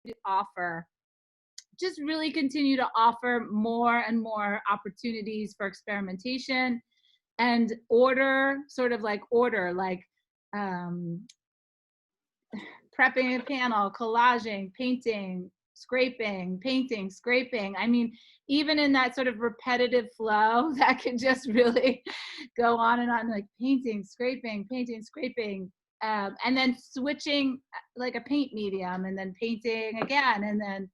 to offer, just really continue to offer more and more opportunities for experimentation and prepping a panel, collaging, painting, scraping, painting, scraping. I mean, even in that sort of repetitive flow that can just really go on, like painting, scraping, and then switching like a paint medium, and then painting again, and then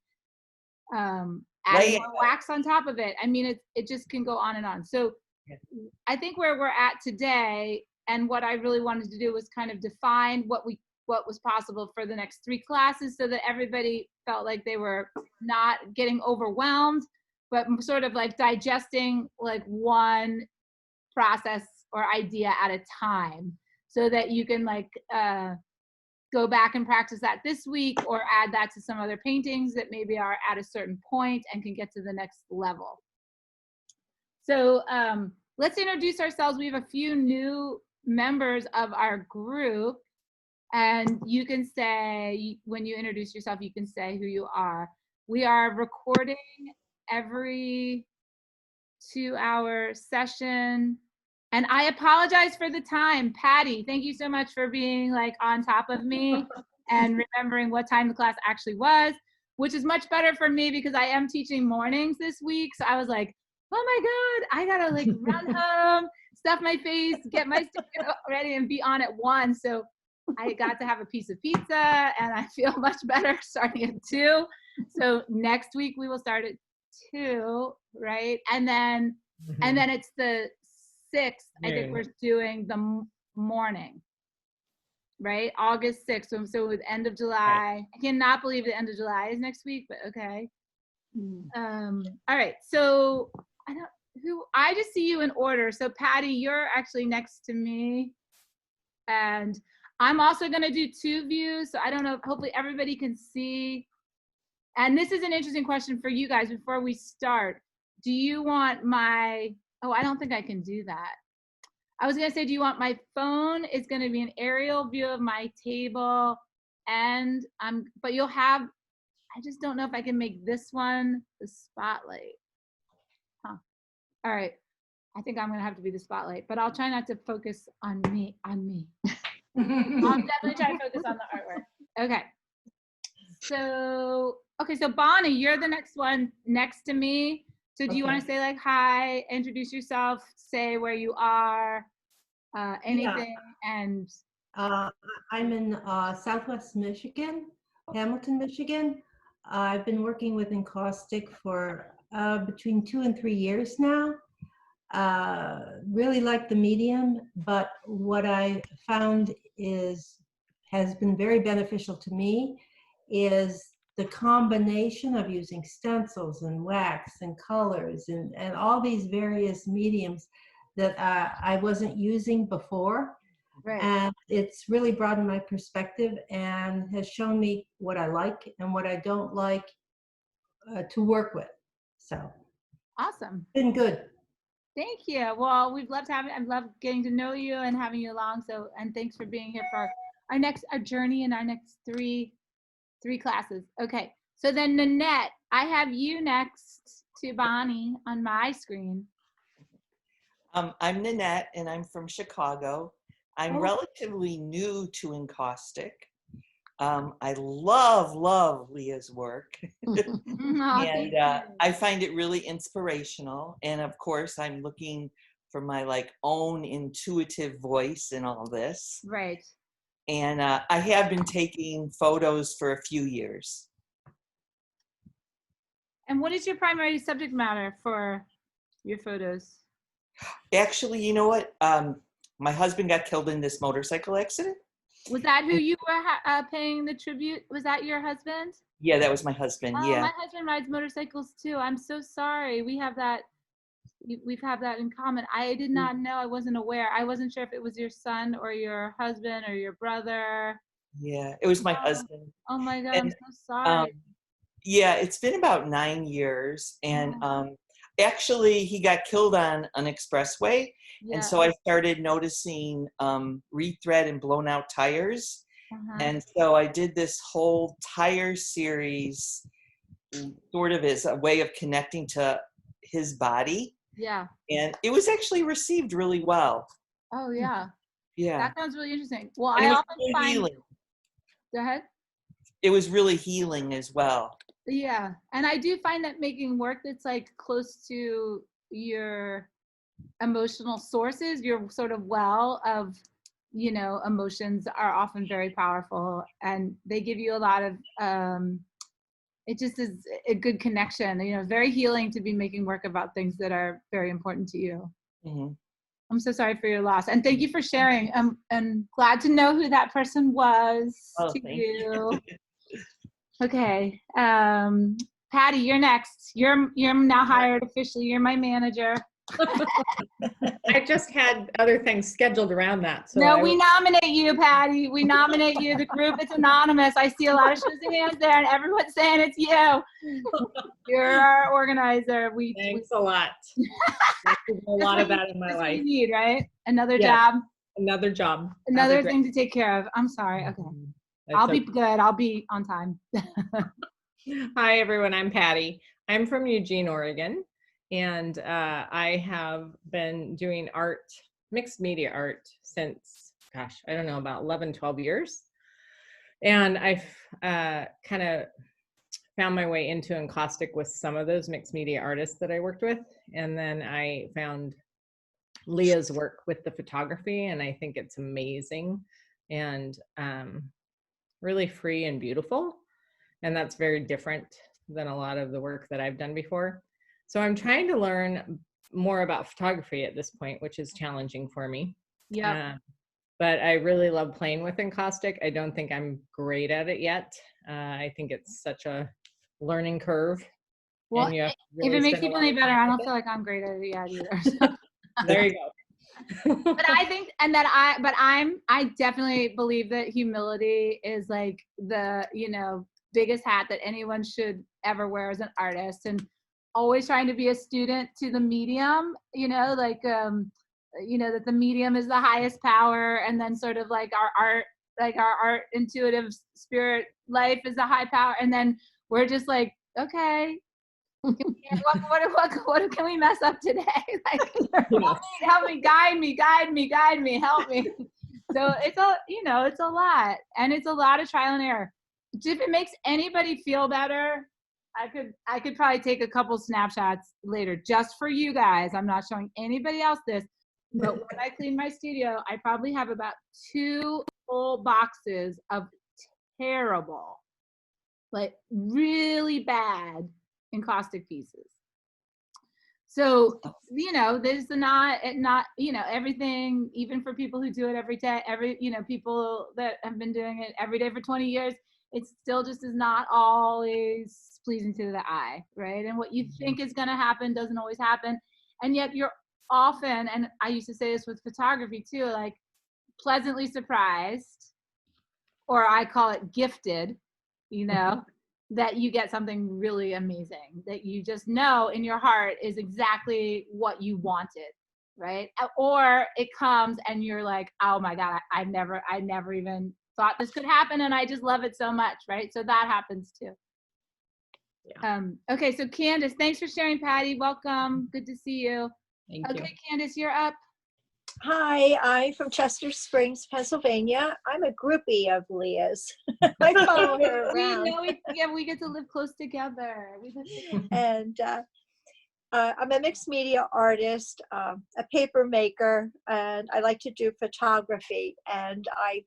adding more wax on top of it. I mean, it just can go on and on. So I think where we're at today, and what I really wanted to do was kind of define what was possible for the next 3 classes, so that everybody felt like they were not getting overwhelmed, but sort of like digesting like one process or idea at a time, so that you can like go back and practice that this week, or add that to some other paintings that maybe are at a certain point and can get to the next level. So let's introduce ourselves. We have a few new members of our group, and you can say, when you introduce yourself, you can say who you are. We are recording every 2-hour session. And I apologize for the time. Patty, thank you so much for being like on top of me and remembering what time the class actually was, which is much better for me because I am teaching mornings this week. So I was like, oh my God, I gotta like run home, stuff my face, get my stuff ready and be on at 1. So I got to have a piece of pizza and I feel much better starting at 2. So next week we will start at 2, right? And then it's the 6th, I think we're doing the morning, right? August 6th. So with end of July. I cannot believe the end of July is next week, but okay. All right. So I just see you in order. So Patty, you're actually next to me. And I'm also going to do 2 views. So I don't know, hopefully everybody can see. And this is an interesting question for you guys before we start. Do you want oh, I don't think I can do that. I was going to say, do you want my phone? It's going to be an aerial view of my table. And but you'll have, I just don't know if I can make this one the spotlight. Huh. All right. I think I'm going to have to be the spotlight, but I'll try not to focus on me. I'll definitely try to focus on the artwork. Okay. So Bonnie, you're the next one next to me. So do you want to say like, hi, introduce yourself, say where you are, anything? Yeah. And I'm in Southwest Michigan, Hamilton, Michigan. I've been working with Encaustic for between 2 and 3 years now. Really like the medium, but what I found has been very beneficial to me is the combination of using stencils and wax and colors and all these various mediums that I wasn't using before. right. And it's really broadened my perspective and has shown me what I like and what I don't like to work with. So Awesome. been good. Thank you. Well, we've loved I've loved getting to know you and having you along. So, and thanks for being here for our journey in our next three classes. Okay. So then Nanette, I have you next to Bonnie on my screen. I'm Nanette and I'm from Chicago. I'm relatively new to Encaustic. I love Leah's work. And I find it really inspirational. And of course, I'm looking for my like own intuitive voice in all this. Right. And I have been taking photos for a few years. And what is your primary subject matter for your photos? Actually, you know what? My husband got killed in this motorcycle accident. Was that who you were paying the tribute? Was that your husband? Yeah, that was my husband. Oh, yeah. My husband rides motorcycles too. I'm so sorry. We have that in common. I did not know. I wasn't aware. I wasn't sure if it was your son or your husband or your brother. Yeah, it was my husband. Oh my God, I'm so sorry. Yeah, it's been about 9 years. And actually, he got killed on an expressway. Yeah. And so I started noticing rethread and blown out tires. And so I did this whole tire series sort of as a way of connecting to his body. Yeah. And it was actually received really well. Oh, yeah. Yeah. That sounds really interesting. Well, And I it was often really find. healing. Go ahead. It was really healing as well. Yeah. And I do find that making work that's like close to your emotional sources, your sort of well of, you know, emotions are often very powerful, and they give you a lot of, it just is a good connection, you know, very healing to be making work about things that are very important to you. Mm-hmm. I'm so sorry for your loss, and thank you for sharing. And glad to know who that person was to Thank you. Okay, Patty, you're next. You're now hired officially. You're my manager. I just had other things scheduled around that. So No, we nominate you, Patty. We nominate you. The group is anonymous. I see a lot of shoes and hands there, and everyone's saying it's you. You're our organizer. Thanks a lot. I do a lot of that in my That's life. what you need, right? Another Yeah. job. Another job. Another thing to take care of. I'm sorry. Okay. I'll be good. I'll be on time. Hi, everyone. I'm Patty. I'm from Eugene, Oregon. And I have been doing art, mixed media art, since, gosh, I don't know, about 11, 12 years. And I've kind of found my way into Encaustic with some of those mixed media artists that I worked with. And then I found Leah's work with the photography, and I think it's amazing and really free and beautiful. And that's very different than a lot of the work that I've done before. So I'm trying to learn more about photography at this point, which is challenging for me. Yeah. But I really love playing with Encaustic. I don't think I'm great at it yet. I think it's such a learning curve. Well, and you have to if really it makes spend you a feel any lot of better, time I don't with feel like I'm great at it yet either. There you go. But I think, I definitely believe that humility is like the, you know, biggest hat that anyone should ever wear as an artist, and always trying to be a student to the medium, you know, like, you know, that the medium is the highest power, and then sort of like our art intuitive spirit life is a high power, and then we're just like, okay, what can we mess up today? Like, help me, guide me, help me. So it's it's a lot, and it's a lot of trial and error. If it makes anybody feel better, I could probably take a couple snapshots later just for you guys. I'm not showing anybody else this, but when I clean my studio, I probably have about 2 full boxes of terrible, like really bad encaustic pieces. So, you know, there's not, you know, everything, even for people who do it every day, people that have been doing it every day for 20 years, it still just is not always pleasing to the eye, right? And what you think is going to happen doesn't always happen. And yet you're often, and I used to say this with photography too, like pleasantly surprised, or I call it gifted, you know, that you get something really amazing that you just know in your heart is exactly what you wanted, right? Or it comes and you're like, oh my God, I never even thought this could happen, and I just love it so much, right? So that happens too. Yeah. Okay, so Candace, thanks for sharing, Patty. Welcome. Good to see you. Thank you. Okay, Candace, you're up. Hi, I'm from Chester Springs, Pennsylvania. I'm a groupie of Leah's. I follow her around. We get to live close together. And I'm a mixed media artist, a paper maker, and I like to do photography. And I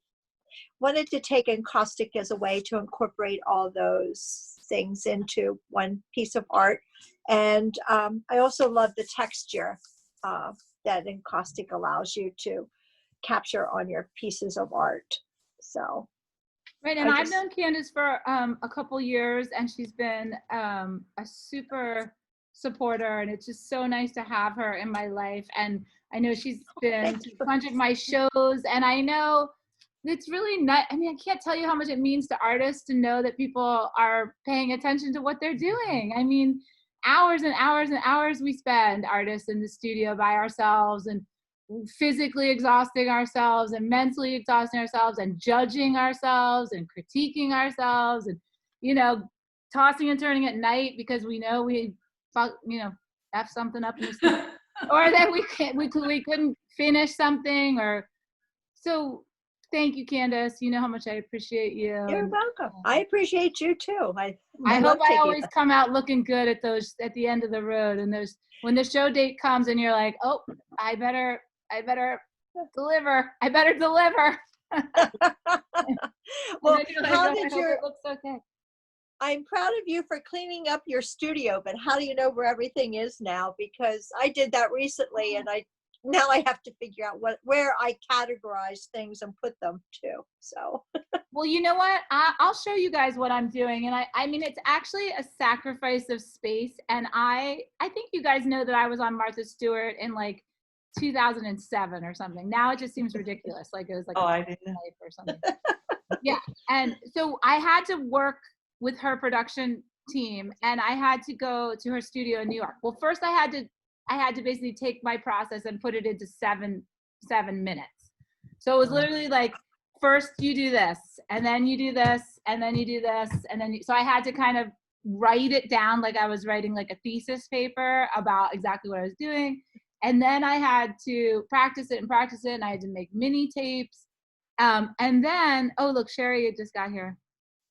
wanted to take encaustic as a way to incorporate all those things into one piece of art. And I also love the texture that encaustic allows you to capture on your pieces of art. So right, and I've known Candace for a couple years, and she's been a super supporter, and it's just so nice to have her in my life. And I know she's been to a bunch of my shows, and I know it's really not, I mean, I can't tell you how much it means to artists to know that people are paying attention to what they're doing. I mean, hours and hours and hours we spend, artists, in the studio by ourselves, and physically exhausting ourselves and mentally exhausting ourselves and judging ourselves and critiquing ourselves and, you know, tossing and turning at night because we know we F something up in the studio, or that we couldn't finish something, or so. Thank you, Candace. You know how much I appreciate you. You're welcome. I appreciate you too. I love hope I taking always come out looking good at the end of the road. And when the show date comes and you're like, oh, I better deliver. I better deliver. Well, like, how oh, did I hope it looks okay. I'm proud of you for cleaning up your studio, but how do you know where everything is now? Because I did that recently, and now I have to figure out where I categorize things and put them to. So, well, you know what? I'll show you guys what I'm doing, and I mean, it's actually a sacrifice of space. And I think you guys know that I was on Martha Stewart in like 2007 or something. Now it just seems ridiculous, like it was like I didn't know. life or something. Yeah, and so I had to work with her production team, and I had to go to her studio in New York. Well, first I had to basically take my process and put it into seven minutes. So it was literally like, first you do this, and then you do this, and then you do this, and then so I had to kind of write it down like I was writing like a thesis paper about exactly what I was doing. And then I had to practice it, and I had to make mini tapes. And then, oh, look, Sherry just got here.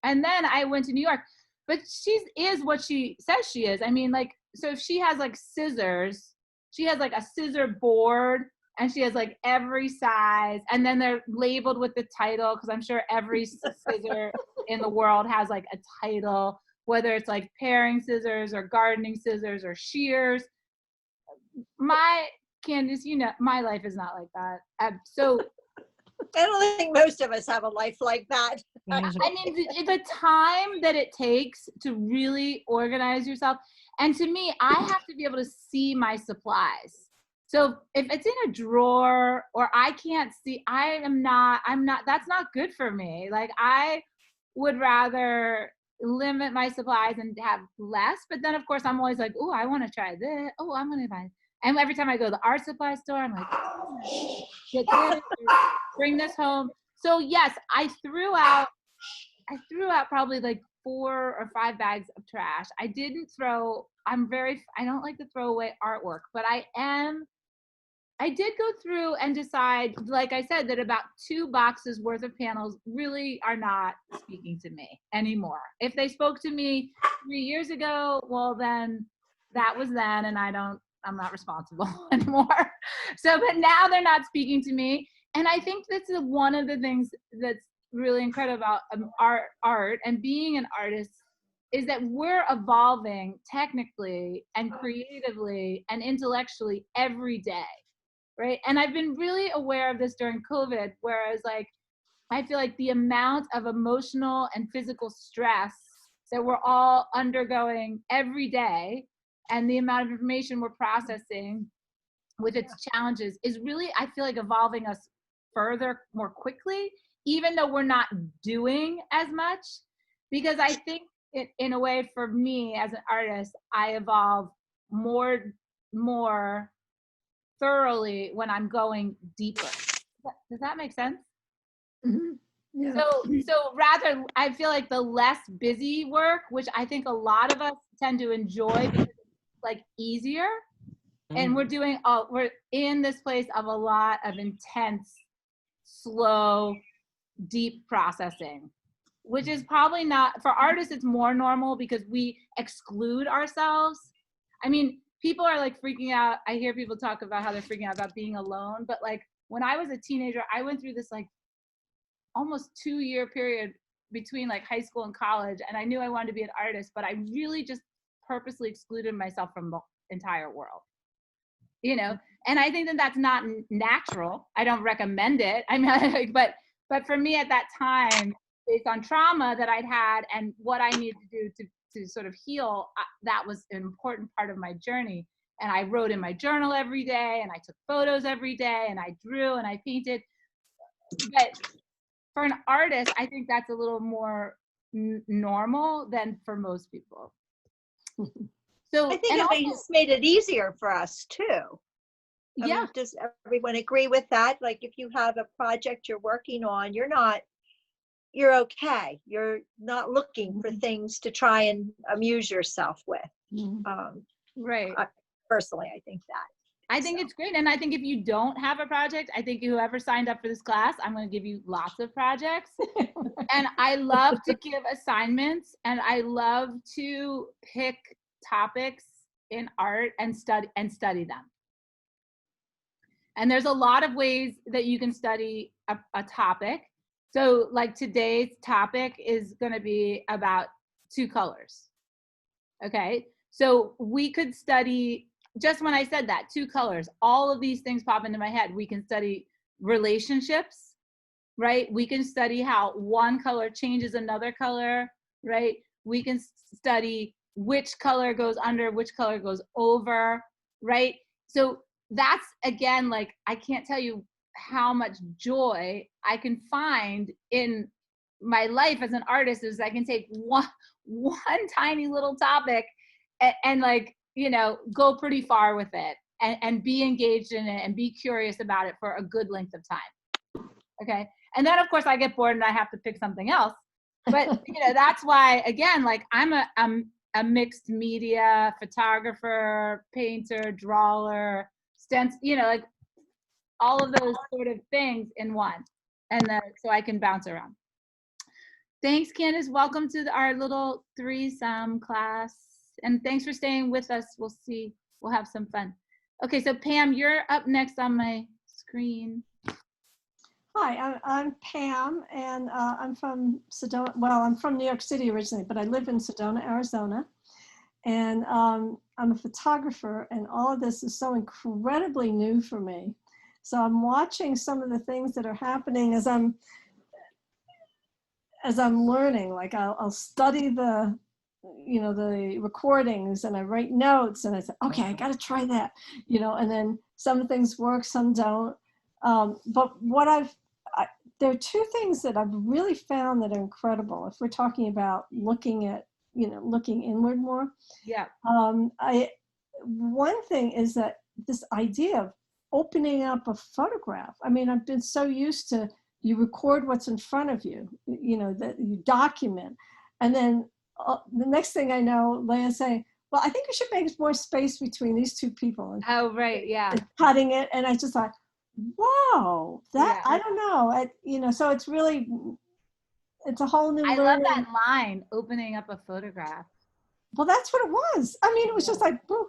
And then I went to New York, but she is what she says she is. I mean, like, so if she has like scissors, she has like a scissor board, and she has like every size, and then they're labeled with the title, because I'm sure every scissor in the world has like a title, whether it's like paring scissors or gardening scissors or shears. Candace, you know, my life is not like that. So I don't think most of us have a life like that. I mean, the time that it takes to really organize yourself. And to me, I have to be able to see my supplies. So if it's in a drawer or I can't see, I'm not, that's not good for me. Like, I would rather limit my supplies and have less. But then of course I'm always like, oh, I want to try this. Oh, I'm going to buy it. And every time I go to the art supply store, I'm like, get this, bring this home. So yes, I threw out probably like 4 or 5 bags of trash. I don't like to throw away artwork, but I did go through and decide, like I said, that about 2 boxes worth of panels really are not speaking to me anymore. If they spoke to me 3 years ago, well then that was then, and I'm not responsible anymore. So, but now they're not speaking to me. And I think that's one of the things that's really incredible about art and being an artist, is that we're evolving technically and creatively and intellectually every day, right? And I've been really aware of this during COVID, whereas like, I feel like the amount of emotional and physical stress that we're all undergoing every day, and the amount of information we're processing with its challenges is really, I feel like, evolving us further more quickly, even though we're not doing as much. Because I think in a way, for me as an artist, I evolve more thoroughly when I'm going deeper. Does that make sense? Mm-hmm. Yeah. So rather, I feel like the less busy work, which I think a lot of us tend to enjoy because it's like easier, and we're in this place of a lot of intense, slow, deep processing, which is probably not, for artists, it's more normal because we exclude ourselves. I mean, people are like freaking out. I hear people talk about how they're freaking out about being alone, but like when I was a teenager, I went through this like almost 2-year period between like high school and college, and I knew I wanted to be an artist, but I really just purposely excluded myself from the entire world, you know. And I think that that's not natural. I don't recommend it. I mean, but for me at that time, based on trauma that I'd had and what I needed to do to sort of heal, that was an important part of my journey. And I wrote in my journal every day, and I took photos every day, and I drew and I painted. But for an artist, I think that's a little more normal than for most people. So I think it's made it easier for us too. Yeah. Does everyone agree with that? Like if you have a project you're working on, you're okay. You're not looking for things to try and amuse yourself with. Right. Personally, I think that. I think it's great. And I think if you don't have a project, I think whoever signed up for this class, I'm going to give you lots of projects. And I love to give assignments, and I love to pick topics in art and study them. And there's a lot of ways that you can study a topic. So like today's topic is going to be about 2 colors. Okay. So we could study, just when I said that, 2 colors, all of these things pop into my head. We can study relationships, right? We can study how one color changes another color, right? We can study which color goes under, which color goes over, right? So that's, again, like, I can't tell you how much joy I can find in my life as an artist is I can take one tiny little topic and like, you know, go pretty far with it and be engaged in it and be curious about it for a good length of time. Okay. And then of course I get bored and I have to pick something else. But you know, that's why, again, like I'm a mixed media photographer, painter, drawer, you know, like all of those sort of things in one. And then so I can bounce around. Thanks, Candace. Welcome to our little threesome class. And thanks for staying with us. We'll see. We'll have some fun. Okay, so Pam, you're up next on my screen. Hi, I'm Pam, and I'm from Sedona. Well, I'm from New York City originally, but I live in Sedona, Arizona. And I'm a photographer, and all of this is so incredibly new for me. So I'm watching some of the things that are happening as I'm learning. Like I'll study the recordings, and I write notes, and I say, okay, I got to try that, and then some things work, some don't. But what there are 2 things that I've really found that are incredible. If we're talking about looking inward more. Yeah. One thing is that this idea of opening up a photograph. I mean, I've been so used to you record what's in front of you, that you document. And then the next thing I know, Leia's saying, well, I think we should make more space between these 2 people. And, oh, right. Yeah. And cutting it. And I just thought, whoa, that, yeah. I don't know. So it's really, it's a whole new learning. I love that line, opening up a photograph. Well, that's what it was. I mean, it was just like, boom.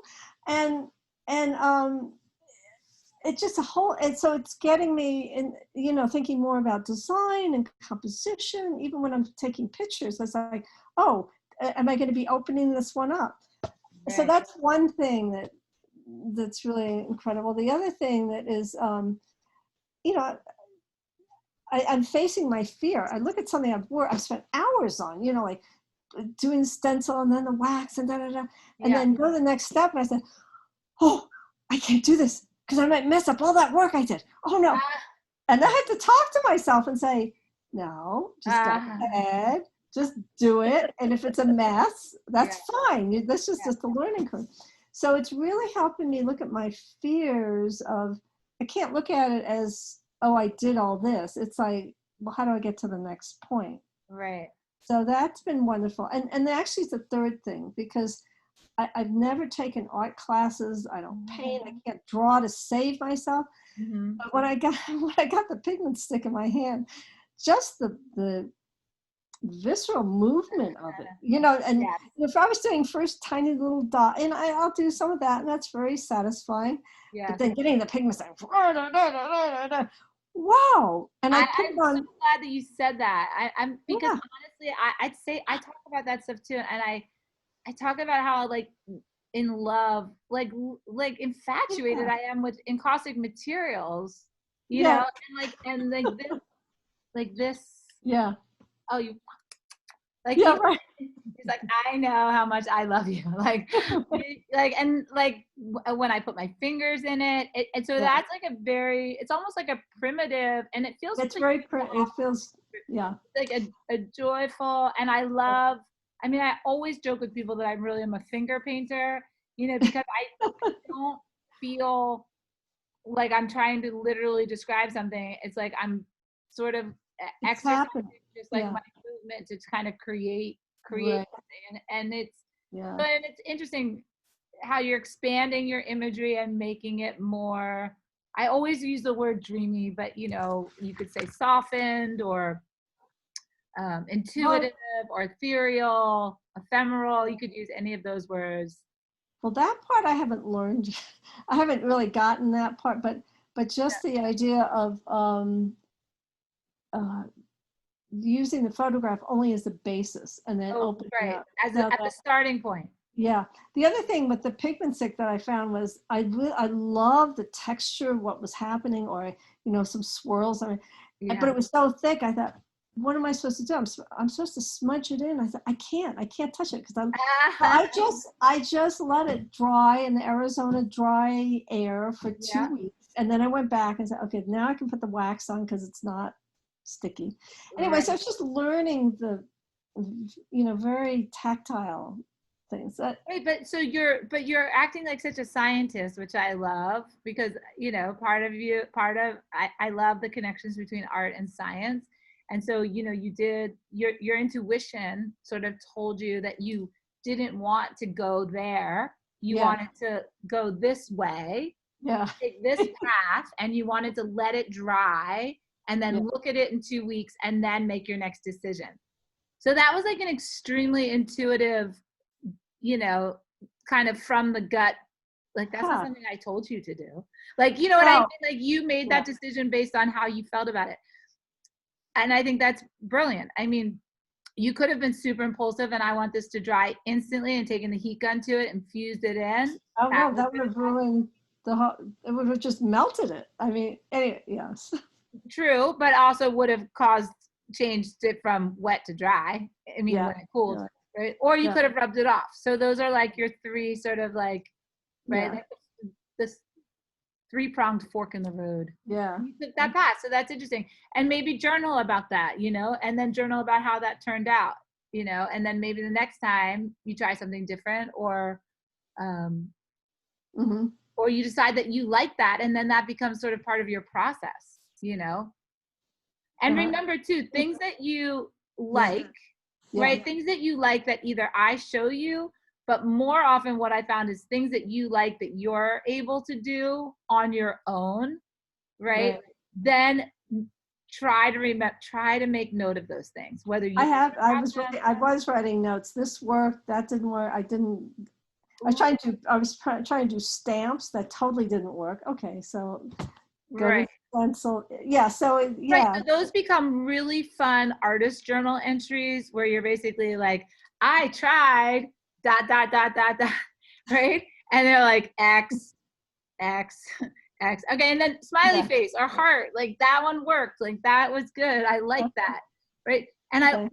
And it's just a whole, and so it's getting me in, thinking more about design and composition. Even when I'm taking pictures, I was like, oh, am I going to be opening this one up? Right. So that's one thing that's really incredible. The other thing that is, I'm facing my fear. I look at something I've spent hours on, like doing stencil and then the wax and and then go to the next step. And I said, oh, I can't do this because I might mess up all that work I did. Oh no. And I had to talk to myself and say, no, just go ahead, just do it. And if it's a mess, that's fine. This is just a learning curve. So it's really helping me look at my fears of, I can't look at it as, oh, I did all this. It's like, well, how do I get to the next point? Right. So that's been wonderful. And actually it's the third thing, because I've never taken art classes. I don't paint. I can't draw to save myself. Mm-hmm. But when I got the pigment stick in my hand, just the visceral movement of it, and if I was doing first tiny little dot, and I'll do some of that, and that's very satisfying. Yeah. But then getting the pigment stick, wow. And I'm so glad that you said that. I'm because honestly, I'd say I talk about that stuff too, and I talk about how like in love, like infatuated I am with encaustic materials, you know, and like this. Yeah. Oh, you. Like, right. He's like, I know how much I love you. Like when I put my fingers in it, and so that's like it's almost like a primitive, and it feels. It's like it feels, like a joyful, and I love. I mean, I always joke with people that I really am a finger painter, because I don't feel like I'm trying to literally describe something. It's like I'm sort of It's exercising happening. just like Yeah. my movement to kind of create Right. something. And it's, Yeah. but it's interesting how you're expanding your imagery and making it more, I always use the word dreamy, but you know, you could say softened or intuitive or ethereal, ephemeral. You could use any of those words. Well, that part I haven't learned. I haven't really gotten that part, but just the idea of using the photograph only as the basis and then opening Right, up. as a starting point. Yeah. The other thing with the pigment stick that I found was I love the texture of what was happening, or you know, some swirls. But it was so thick. I thought, what am I supposed to do? I'm supposed to smudge it in. I thought, I can't touch it because I just let it dry in the Arizona dry air for 2 weeks, and then I went back and said, okay, now I can put the wax on because it's not sticky. Anyway, so I was just learning the, you know, very tactile things. Right, but you're acting like such a scientist, which I love, because you know, I love the connections between art and science. And so, you know, your intuition sort of told you that you didn't want to go there. You wanted to go this way, take this path, and you wanted to let it dry and then look at it in 2 weeks and then make your next decision. So that was like an extremely intuitive, you know, kind of from the gut, like that's not something I told you to do. Like, you know what I mean? Like you made that decision based on how you felt about it. And I think that's brilliant. I mean, you could have been super impulsive and I want this to dry instantly and taken the heat gun to it and fused it in. Oh no, that would have ruined the whole, it would have just melted it. I mean, anyway, yes. True, but also would have changed it from wet to dry. I mean, when it cooled, right? Or you could have rubbed it off. So those are like your three sort of like, right? Like this three-pronged fork in the road. Yeah. You took that path. So that's interesting. And maybe journal about that, you know, and then journal about how that turned out, you know, and then maybe the next time you try something different, or or you decide that you like that, and then that becomes sort of part of your process, you know. And remember too, things that you like, right? Things that you like that either I show you, but more often what I found is things that you like that you're able to do on your own, right? Then try to make note of those things. Whether you I was writing notes. This worked, that didn't work. I was trying to do stamps that totally didn't work. Okay, so go to stencil. Yeah, so Right, so those become really fun artist journal entries where you're basically like, I tried ... right? And they're like X, X, X. Okay, and then smiley face or heart, like that one worked. Like that was good. I like that, right? And I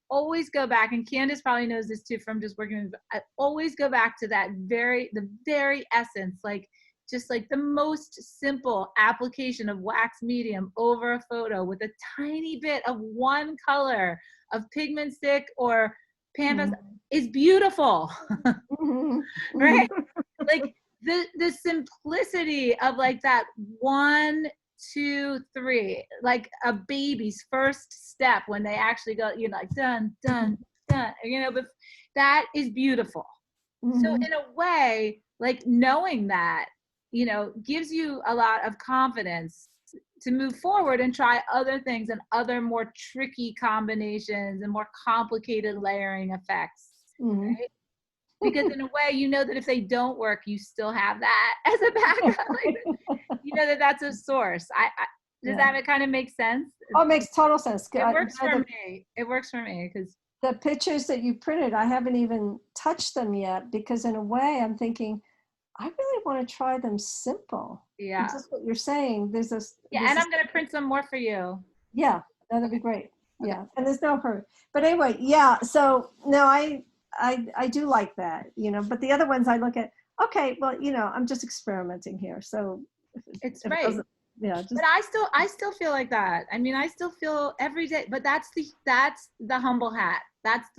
always go back, and Candace probably knows this too from just working with, I always go back to the very essence, like just like the most simple application of wax medium over a photo with a tiny bit of one color of pigment stick or canvas is beautiful, right? Like the simplicity of like that 1, 2, 3, like a baby's first step when they actually go, you know, like dun, dun, dun, you know, but that is beautiful. So in a way, like knowing that, you know, gives you a lot of confidence to move forward and try other things and other more tricky combinations and more complicated layering effects, right? Because in a way, you know that if they don't work, you still have that as a backup. Like, you know that that's a source. Does that kind of make sense? Oh, it makes total sense. It works for me. It works for me because the pictures that you printed, I haven't even touched them yet, because in a way I'm thinking, I really want to try them simple. Yeah. It's just what you're saying. There's a and I'm going to print some more for you. Yeah, that'd be great. Yeah, and there's no hurry. But anyway, so no, I do like that, you know. But the other ones I look at, okay, well, you know, I'm just experimenting here, so it's right. Yeah, but I still feel like that. I mean, I still feel every day. But that's the humble hat. That's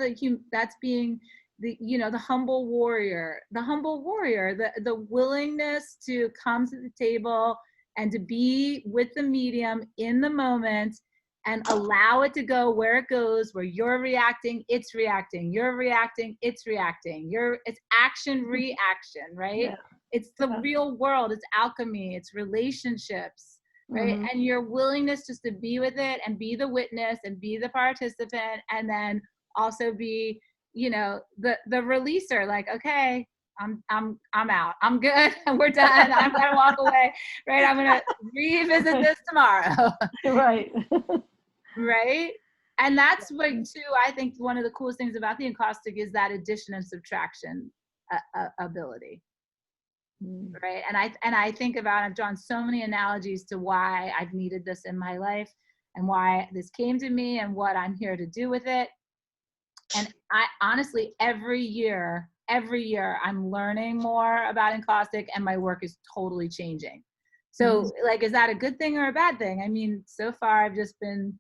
being the humble warrior, the willingness to come to the table and to be with the medium in the moment and allow it to go where it goes, where you're reacting, it's reacting, you're reacting, it's reacting, it's action, reaction, right? Yeah. It's the real world, it's alchemy, it's relationships, right? Mhm. And your willingness just to be with it and be the witness and be the participant, and then also be, the releaser, like, okay, I'm out, I'm good, we're done, I'm gonna walk away, right? I'm gonna revisit this tomorrow. Right. Right? And that's what, too, I think one of the coolest things about the encaustic is that addition and subtraction ability, right? And I think about, I've drawn so many analogies to why I've needed this in my life and why this came to me and what I'm here to do with it. And I honestly, every year, I'm learning more about encaustic, and my work is totally changing. So, like, is that a good thing or a bad thing? I mean, so far I've just been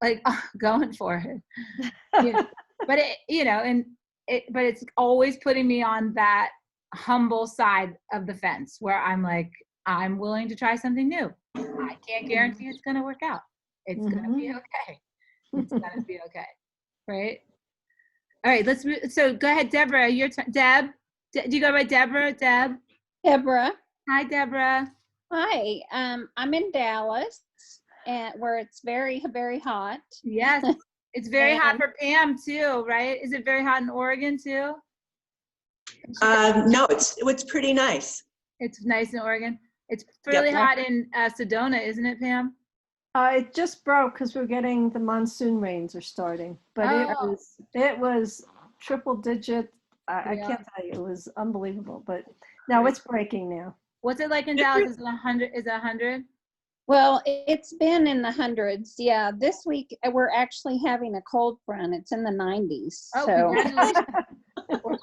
like going for it. But but it's always putting me on that humble side of the fence where I'm like, I'm willing to try something new. I can't guarantee it's going to work out. It's going to be okay. It's going to be okay. Right? All right, so go ahead, Deborah. Your Deb. Do you go by Deborah? Deb? Deborah. Hi, Deborah. Hi. I'm in Dallas, where it's very, very hot. Yes. It's very hot for Pam too, right? Is it very hot in Oregon too? No, it's pretty nice. It's nice in Oregon. It's really hot in Sedona, isn't it, Pam? It just broke because we're getting the monsoon rains are starting, but it was triple digit. I can't tell you, it was unbelievable. But now it's breaking now. What's it like in Dallas? Is it 100? Is it 100? Well, it's been in the hundreds. Yeah, this week we're actually having a cold front. It's in the 90s. Oh, so.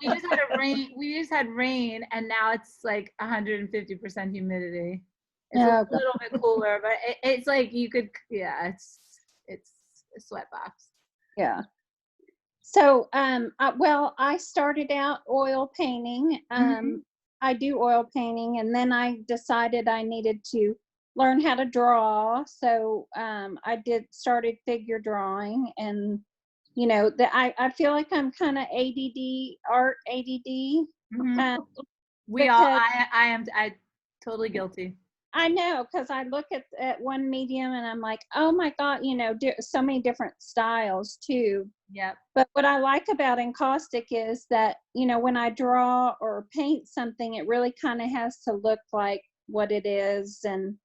Congratulations. We just had rain, and now it's like 150% humidity. It's a little bit cooler, but it's like you could, it's a sweat box. Yeah. So, I started out oil painting. I do oil painting, and then I decided I needed to learn how to draw. So I started figure drawing, and I feel like I'm kind of art ADD. I am totally guilty. I know, because I look at one medium and I'm like, oh my God, so many different styles too. Yep. But what I like about encaustic is that, when I draw or paint something, it really kind of has to look like what it is. And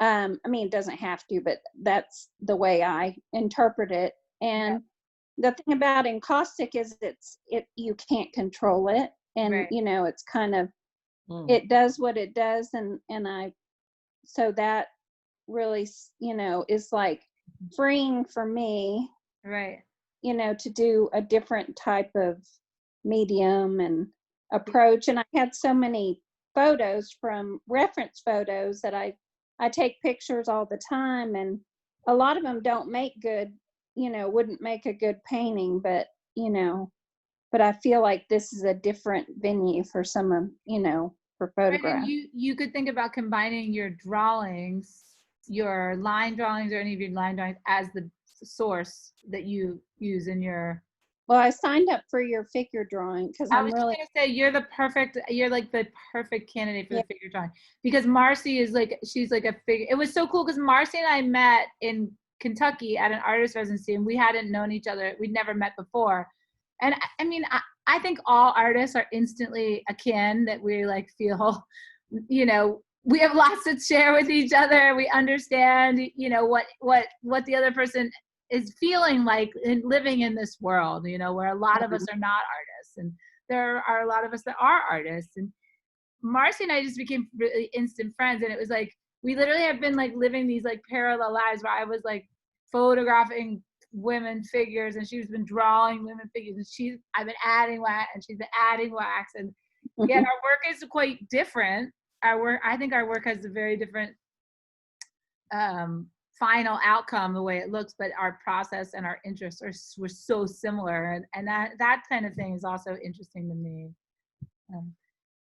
I mean, it doesn't have to, but that's the way I interpret it. And the thing about encaustic is you can't control it. And, it's kind of, it does what it does. So that really, is like freeing for me, right? To do a different type of medium and approach. And I had so many photos from reference photos that I take pictures all the time, and a lot of them don't make good, wouldn't make a good painting, but I feel like this is a different venue for some of, for photographs. Right, and you could think about combining your drawings, your line drawings, or any of your line drawings as the source that you use in your. Well, I signed up for your figure drawing because I was just gonna say you're like the perfect candidate for the figure drawing, because Marcy is like, she's like a figure. It was so cool because Marcy and I met in Kentucky at an artist residency, and we hadn't known each other. We'd never met before. And I mean, I think all artists are instantly akin, that we like feel, we have lots to share with each other. We understand, what the other person is feeling like in living in this world, where a lot of us are not artists, and there are a lot of us that are artists. And Marcy and I just became really instant friends. And it was like, we literally have been like living these like parallel lives where I was like photographing women figures, and she's been drawing women figures, and I've been adding wax, and she's been adding wax, and yet our work is quite different. I think our work has a very different final outcome the way it looks, but our process and our interests were so similar, and that kind of thing is also interesting to me.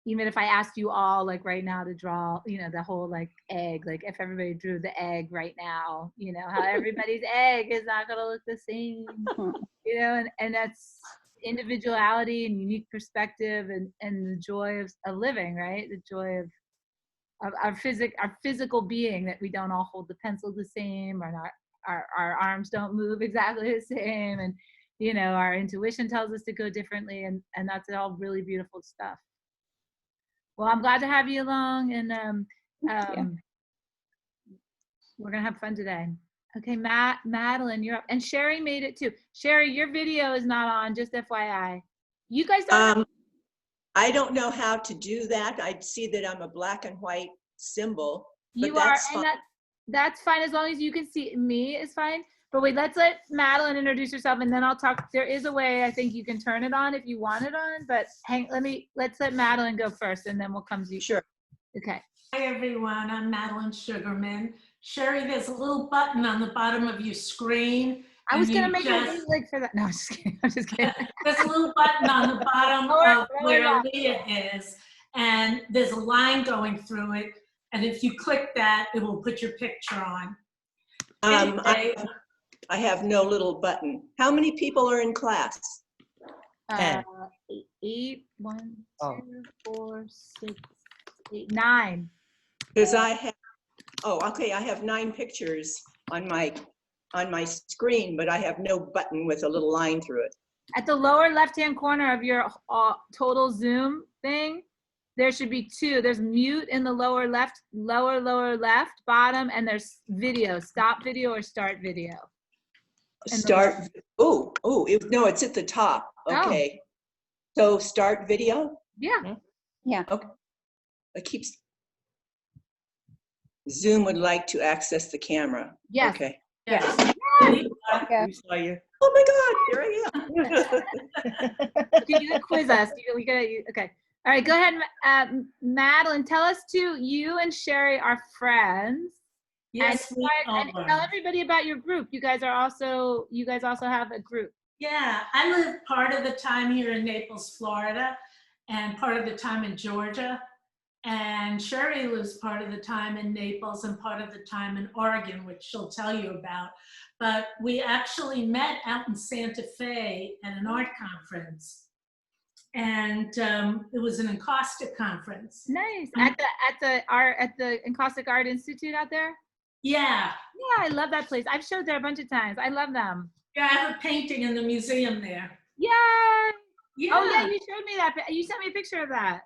Even if I asked you all like right now to draw, you know, the whole like egg, like if everybody drew the egg right now, you know, how everybody's egg is not going to look the same, you know, and that's individuality and unique perspective and the joy of living, right? The joy of our physical being, that we don't all hold the pencil the same, and our arms don't move exactly the same, and you know, our intuition tells us to go differently, and that's all really beautiful stuff. Well, I'm glad to have you along, and we're gonna have fun today. Okay, Madeline, you're up, and Sherry made it too. Sherry, your video is not on, just FYI. You guys don't. I don't know how to do that. I see that I'm a black and white symbol. You are, and that's fine as long as you can see me is fine. But wait, let's let Madeline introduce herself, and then I'll talk. There is a way I think you can turn it on if you want it on, but let's let Madeline go first, and then we'll come to you. Sure. Okay. Hi everyone, I'm Madeline Sugarman. Sherry, there's a little button on the bottom of your screen. I was gonna make a link for that. No, I'm just kidding. I'm just kidding. There's a little button on the bottom of where Leah is, and there's a line going through it. And if you click that, it will put your picture on. I have no little button. How many people are in class? 10. 8, 1, 2, 4, 6, 8, 9. Because I have, I have 9 pictures on my screen, but I have no button with a little line through it. At the lower left-hand corner of your total Zoom thing, there should be 2. There's mute in the lower left, lower left, bottom, and there's video, stop video or start video. Start, no, it's at the top. Okay. So start video? Yeah. Yeah. Okay. It keeps, Zoom would like to access the camera. Yes. Okay. Yes. Yeah. We saw you. Oh my God, here I am. You can quiz us. Okay. All right, go ahead, Madeline. Tell us too. You and Sherry are friends. Yes, and tell everybody about your group. You guys also have a group. Yeah, I live part of the time here in Naples, Florida, and part of the time in Georgia. And Sherry lives part of the time in Naples and part of the time in Oregon, which she'll tell you about. But we actually met out in Santa Fe at an art conference. And it was an Encaustic conference. Nice. At the Encaustic Art Institute out there? Yeah. Yeah, I love that place. I've showed there a bunch of times. I love them. Yeah, I have a painting in the museum there. Yay! Yeah. Oh yeah, you showed me that. You sent me a picture of that.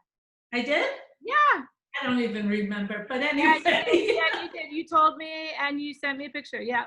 I did? Yeah. I don't even remember, but anyway. Yeah, you did. You told me and you sent me a picture. Yeah.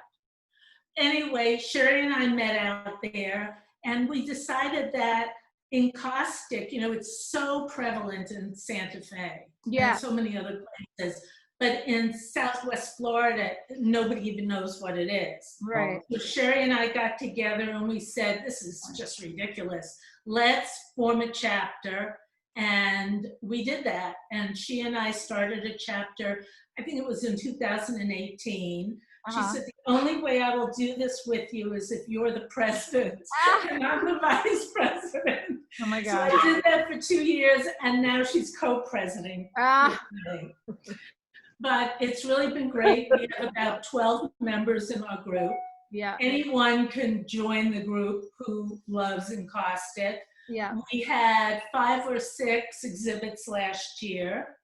Anyway, Sherry and I met out there, and we decided that Encaustic, you know, it's so prevalent in Santa Fe. Yeah. And so many other places. But in Southwest Florida, nobody even knows what it is. Right. So Sherry and I got together and we said, this is just ridiculous. Let's form a chapter. And we did that. And she and I started a chapter, I think it was in 2018. She said, the only way I will do this with you is if you're the president and I'm the vice president. Oh my God. So I did that for 2 years, and now she's co-president. But it's really been great. We have about 12 members in our group. Yeah. Anyone can join the group who loves Encaustic. Yeah. We had 5 or 6 exhibits last year,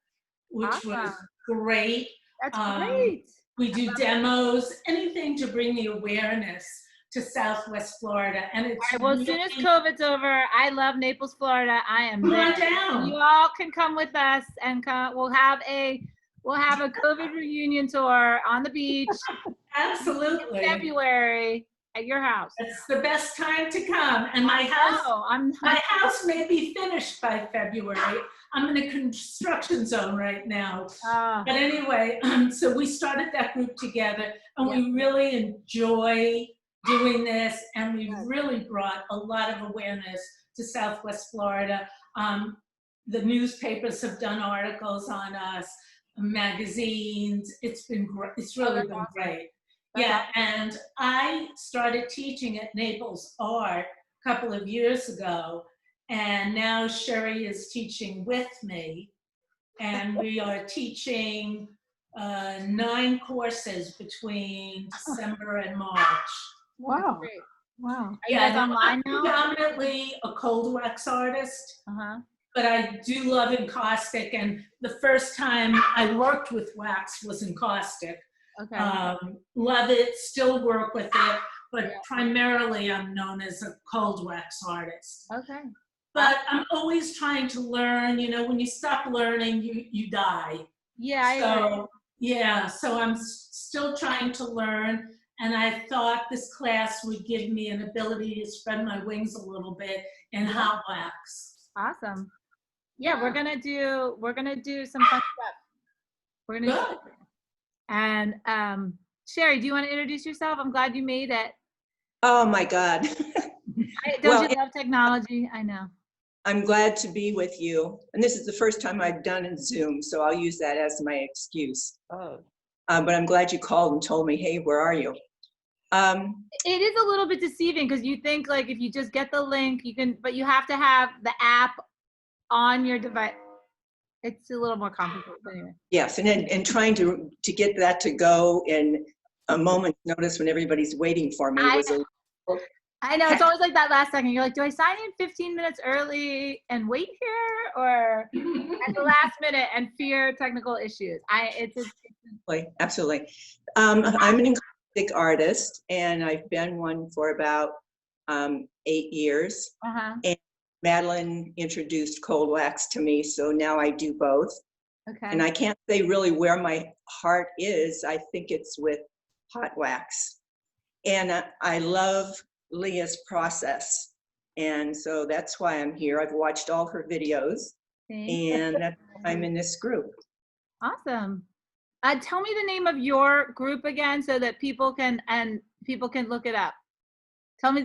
which was great. That's great. We do demos, anything to bring the awareness to Southwest Florida. And it's all right, well, as soon as COVID's over, I love Naples, Florida. I am there. Come on down. You all can come with us, and we'll have a COVID reunion tour on the beach. Absolutely. In February at your house. It's the best time to come. And my house may be finished by February. I'm in a construction zone right now. But anyway, so we started that group together, and we really enjoy doing this, and we've really brought a lot of awareness to Southwest Florida. The newspapers have done articles on us, magazines. It's been great. It's really been great. Yeah, and I started teaching at Naples Art a couple of years ago, and now Sherry is teaching with me, and we are teaching 9 courses between December and March. Wow. Wow. Are you guys online I'm now? predominantly a cold wax artist, but I do love encaustic, and the first time I worked with wax was encaustic. Okay. Love it, still work with it, but primarily I'm known as a cold wax artist. Okay. But I'm always trying to learn. You know, when you stop learning, you die. Yeah, I agree. Yeah, so I'm still trying to learn, and I thought this class would give me an ability to spread my wings a little bit in hot wax. Awesome. Yeah, we're gonna do some fun stuff. We're gonna do and Sherry, do you want to introduce yourself? I'm glad you made it. Oh my God. Don't you love technology? I know. I'm glad to be with you. And this is the first time I've done in Zoom, so I'll use that as my excuse. But I'm glad you called and told me, hey, where are you? It is a little bit deceiving because you think like if you just get the link, you can, but you have to have the app on your device. It's a little more complicated, but anyway. Yes, and trying to get that to go in a moment's notice when everybody's waiting for me was a I know, it's always like that last second. You're like, do I sign in 15 minutes early and wait here, or at the last minute and fear technical issues? Absolutely. I'm an encaustic artist, and I've been one for about 8 years. And Madeline introduced cold wax to me, so now I do both. Okay. And I can't say really where my heart is. I think it's with hot wax. And I love Leah's process. And so that's why I'm here. I've watched all her videos, and that's why I'm in this group. Awesome. Tell me the name of your group again so that people can look it up. Tell me.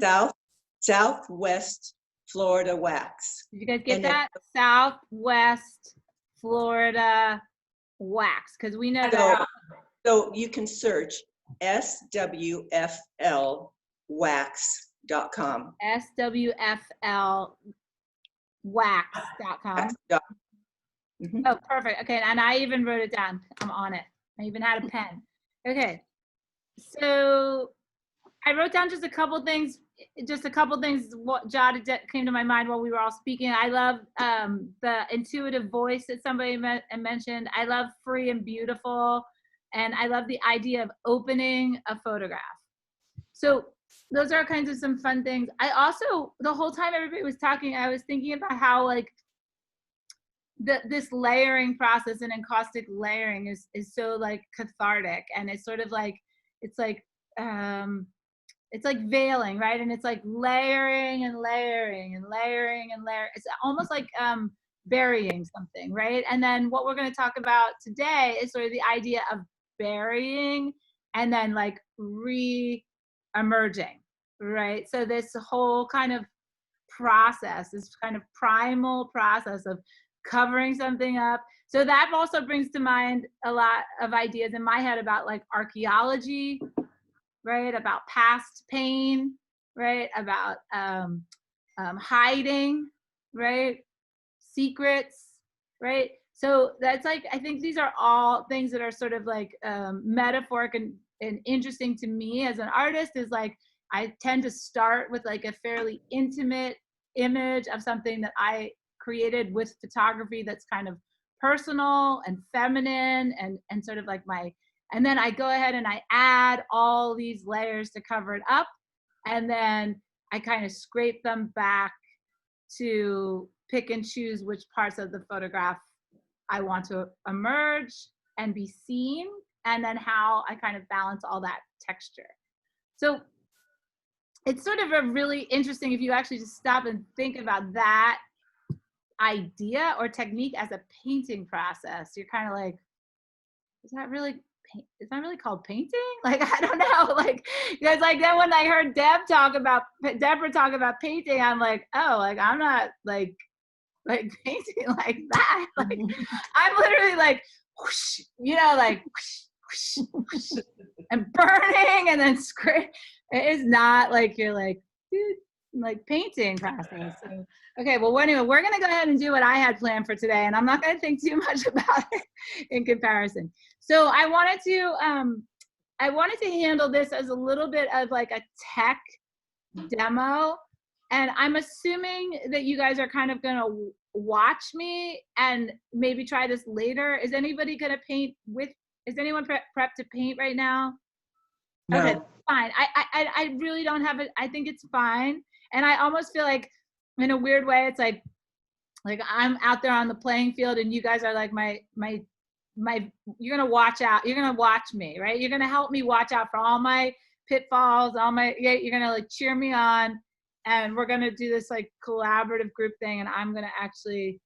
Southwest Florida Wax. Did you guys get that? Southwest Florida Wax, because we know that. So you can search swflwax.com. swflwax.com. Oh, perfect. Okay, and I even wrote it down. I'm on it. I even had a pen. Okay, so I wrote down just a couple things what came to my mind while we were all speaking. I love the intuitive voice that somebody mentioned. I love free and beautiful, and I love the idea of opening a photograph. So those are kinds of some fun things. I also, the whole time everybody was talking, I was thinking about how like this layering process and encaustic layering is so like cathartic, and it's sort of like it's like veiling, right? And it's like layering and layering and layering and layering. It's almost like burying something, right? And then what we're going to talk about today is sort of the idea of burying and then like re-emerging, right? So this whole kind of process, this kind of primal process of covering something up. So that also brings to mind a lot of ideas in my head about like archaeology, right? About past pain, right? About hiding, right? Secrets, right? So that's like, I think these are all things that are sort of like metaphoric and interesting to me as an artist. Is like, I tend to start with like a fairly intimate image of something that I created with photography that's kind of personal and feminine and sort of like and then I go ahead and I add all these layers to cover it up, and then I kind of scrape them back to pick and choose which parts of the photograph I want to emerge and be seen, and then how I kind of balance all that texture. So it's sort of a really interesting, if you actually just stop and think about that idea or technique as a painting process, you're kind of like, is that really called painting? Like, I don't know. Like, because like then when I heard Deborah talk about painting, I'm like, oh, like I'm not like painting like that. Like I'm literally like, whoosh, you know, like whoosh, whoosh, whoosh, and burning and then scrape. It is not like you're like, dude, like painting process. So, okay, well, anyway, we're gonna go ahead and do what I had planned for today, and I'm not gonna think too much about it in comparison. So I wanted to handle this as a little bit of like a tech demo, and I'm assuming that you guys are kind of gonna watch me and maybe try this later. Is anybody gonna paint with? Is anyone prepped to paint right now? No. Okay, fine. I really don't have it. I think it's fine. And I almost feel like, in a weird way, it's like I'm out there on the playing field, and you guys are like my. You're gonna watch out. You're gonna watch me, right? You're gonna help me watch out for all my pitfalls, you're gonna like cheer me on, and we're gonna do this like collaborative group thing, and I'm gonna actually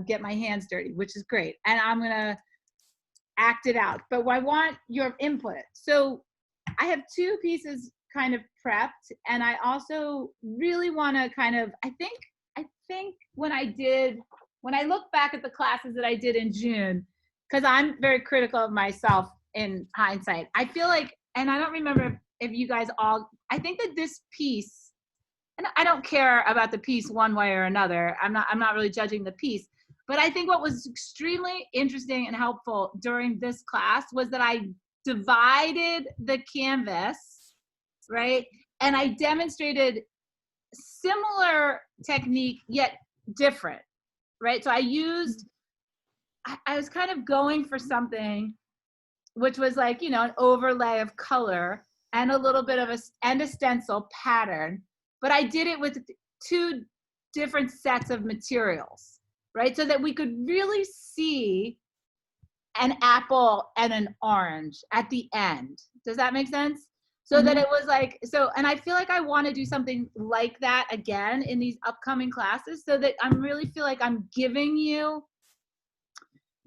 get my hands dirty, which is great, and I'm gonna act it out. But I want your input. So I have two pieces kind of prepped, and I also really want to kind of, I think when I look back at the classes that I did in June, because I'm very critical of myself in hindsight, I feel like, and I don't remember if you guys all, I think that this piece, and I don't care about the piece one way or another, I'm not really judging the piece, but I think what was extremely interesting and helpful during this class was that I divided the canvas, right? And I demonstrated similar technique, yet different, right? So I was kind of going for something which was like, an overlay of color and a little bit of a stencil pattern, but I did it with two different sets of materials, right? So that we could really see an apple and an orange at the end. Does that make sense? So that it was like, and I feel like I want to do something like that again in these upcoming classes, so that I really feel like I'm giving you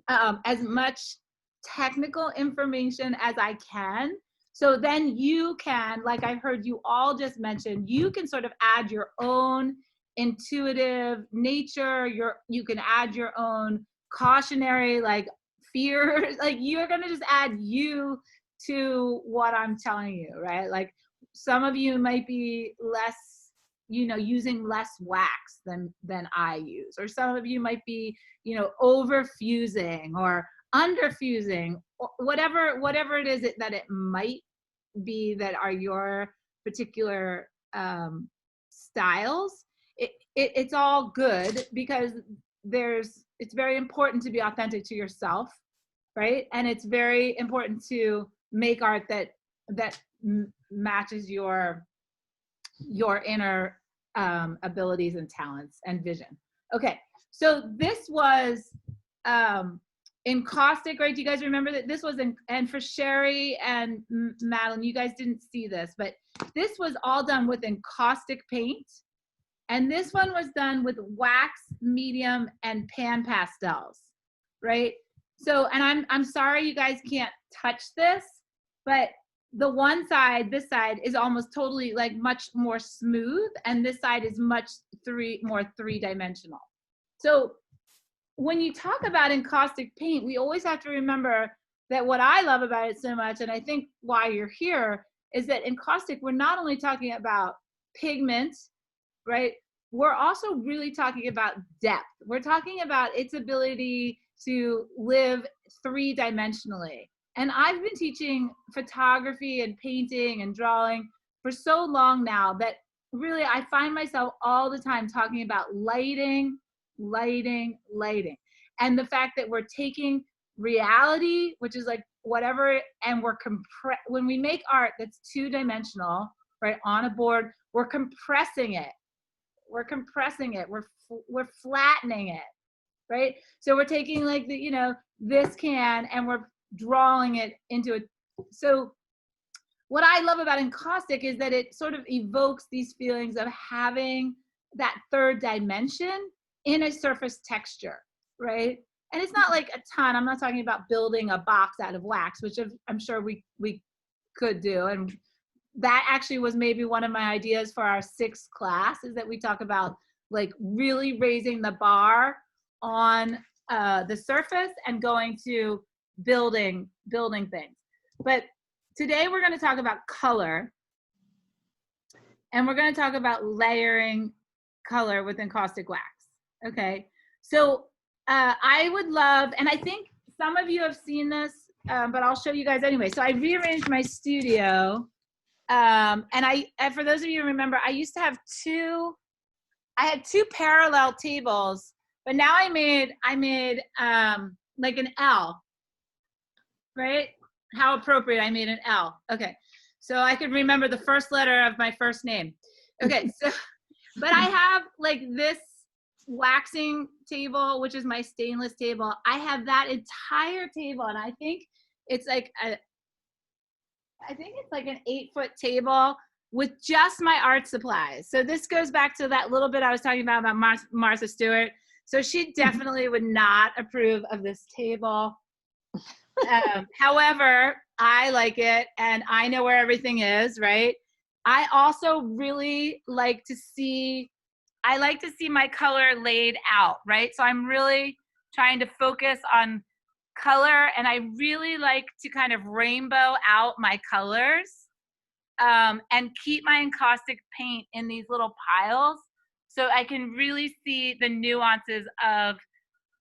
as much technical information as I can. So then you can, like I heard you all just mention, you can sort of add your own intuitive nature, you can add your own cautionary, like fear, like you're gonna just add you to what I'm telling you, right? Like some of you might be less, using less wax than I use, or some of you might be, over fusing or under fusing, or whatever it is that it might be that are your particular styles. It's all good, because it's very important to be authentic to yourself, right? And it's very important to make art that matches your inner abilities and talents and vision. Okay, so this was Encaustic, right? Do you guys remember that this was and for Sherry and Madeline, you guys didn't see this, but this was all done with encaustic paint, and this one was done with wax, medium, and pan pastels, right? So, and I'm sorry you guys can't touch this, but the one side, this side, is almost totally like much more smooth, and this side is much more three-dimensional. So when you talk about encaustic paint, we always have to remember that what I love about it so much, and I think why you're here, is that encaustic, we're not only talking about pigment, right? We're also really talking about depth. We're talking about its ability to live three-dimensionally. And I've been teaching photography and painting and drawing for so long now that really I find myself all the time talking about lighting, lighting. And the fact that we're taking reality, which is like whatever, and when we make art that's two-dimensional, right, on a board, we're compressing it. We're flattening it, right? So we're taking like this can, and we're drawing it into it. So what I love about encaustic is that it sort of evokes these feelings of having that third dimension in a surface texture, right? And it's not like a ton. I'm not talking about building a box out of wax, which I'm sure we could do. And that actually was maybe one of my ideas for our 6th class, is that we talk about like really raising the bar on the surface and going to building building things. But today we're going to talk about color, and we're going to talk about layering color with encaustic wax. Okay, so I would love, and I think some of you have seen this, but I'll show you guys anyway. So I rearranged my studio, and for those of you who remember, I used to have I had two parallel tables, but now I made like an L, right? How appropriate, I made an L. Okay, so I could remember the first letter of my first name. Okay, so, but I have like this waxing table, which is my stainless table. I have that entire table, and I think it's like an 8-foot table with just my art supplies. So this goes back to that little bit I was talking about Martha Stewart. So she definitely would not approve of this table. However, I like it, and I know where everything is, right? I also really like to see my color laid out, right? So I'm really trying to focus on color, and I really like to kind of rainbow out my colors, and keep my encaustic paint in these little piles so I can really see the nuances of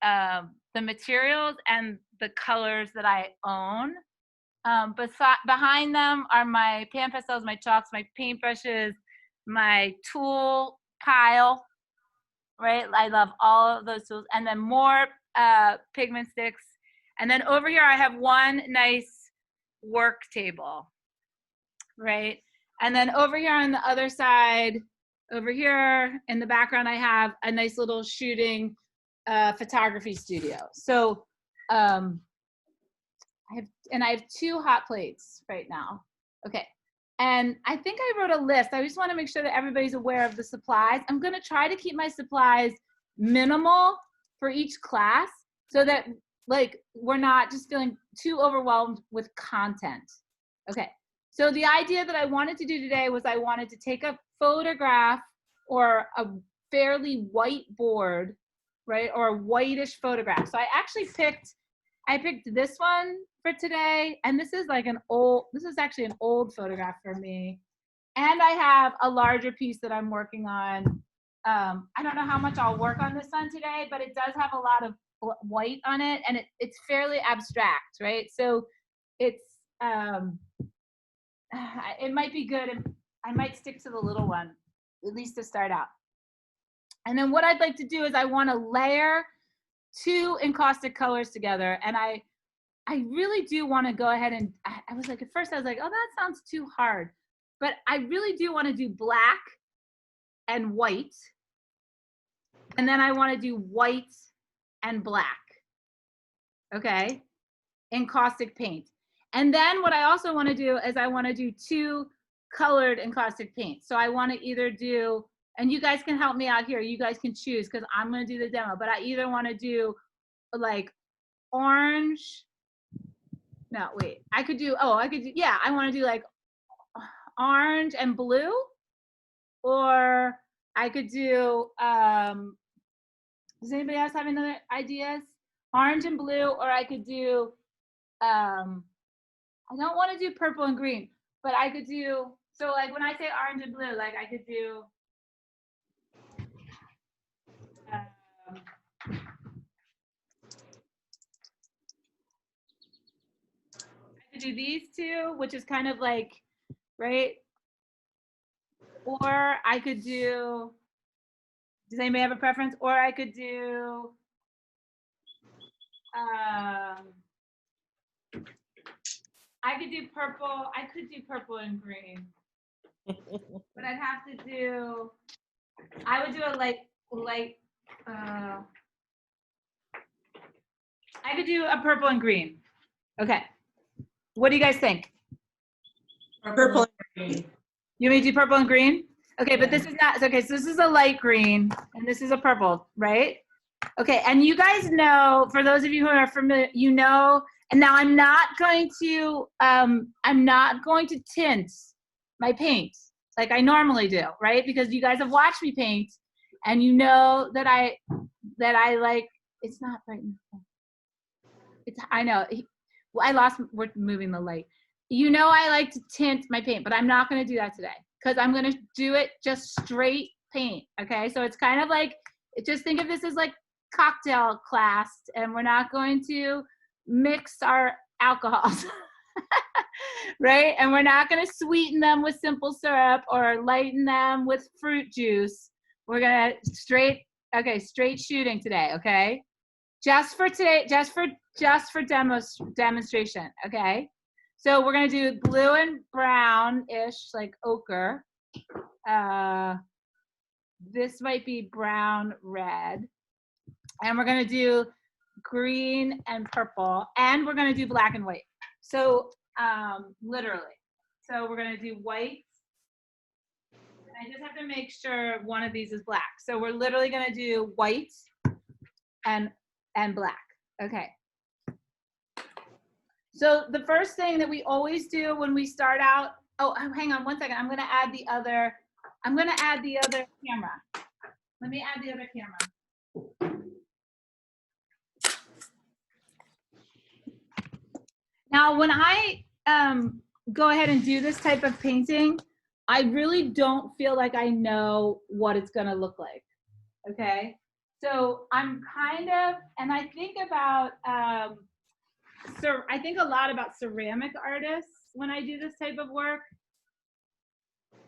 the materials and the colors that I own. Behind them are my pan pastels, my chalks, my paintbrushes, my tool pile, right? I love all of those tools. And then more pigment sticks. And then over here, I have one nice work table, right? And then over here on the other side, over here in the background, I have a nice little shooting photography studio. So I have 2 hot plates right now. Okay. And I think I wrote a list. I just want to make sure that everybody's aware of the supplies. I'm going to try to keep my supplies minimal for each class so that like we're not just feeling too overwhelmed with content. Okay. So the idea that I wanted to do today was I wanted to take a photograph or a fairly white board, right? Or a whitish photograph. So I picked this one for today, and this is actually an old photograph for me. And I have a larger piece that I'm working on. I don't know how much I'll work on this one today, but it does have a lot of white on it, and it's fairly abstract, right? So it's, it might be good, and I might stick to the little one, at least to start out. And then what I'd like to do is I want to layer 2 encaustic colors together, and I really do want to go ahead and, I was like, at first I was like, oh, that sounds too hard. But I really do want to do black and white. And then I want to do white and black. Okay. Encaustic paint. And then what I also want to do is I want to do 2 colored encaustic paint. So I want to either do, and you guys can help me out here. You guys can choose because I'm going to do the demo. But I either want to do like orange. No, wait, I want to do like orange and blue, or I could do, does anybody else have any other ideas? Orange and blue, or I could do, I don't want to do purple and green, but I could do, so like when I say orange and blue, like I could do, do these 2, which is kind of like, right? Or I could do, does anybody have a preference? Or I could do, I could do purple and green. But I'd have to do, I would do a I could do a purple and green. Okay. What do you guys think? Purple and green. You want me to do purple and green? Okay, but this is not, okay, so this is a light green and this is a purple, right? Okay, and you guys know, for those of you who are familiar, you know, and now I'm not going to tint my paint like I normally do, right? Because you guys have watched me paint and you know that I like, it's not right. I know, we're moving the light. You know, I like to tint my paint, but I'm not going to do that today because I'm going to do it just straight paint. Okay. So it's kind of like, just think of this as like cocktail class, and we're not going to mix our alcohols. Right? And we're not going to sweeten them with simple syrup or lighten them with fruit juice. We're going to straight shooting today. Okay. Just for today, just for demonstration. Okay. So we're going to do blue and brown-ish, like ochre. This might be brown, red. And we're going to do green and purple. And we're going to do black and white. So literally. So we're going to do white. And I just have to make sure one of these is black. So we're literally going to do white and black. Okay. So the first thing that we always do when we start out, oh, hang on one second. I'm going to add the other camera. Let me add the other camera. Now, when I go ahead and do this type of painting, I really don't feel like I know what it's going to look like. Okay. So I'm kind of, and I think about, I think a lot about ceramic artists when I do this type of work.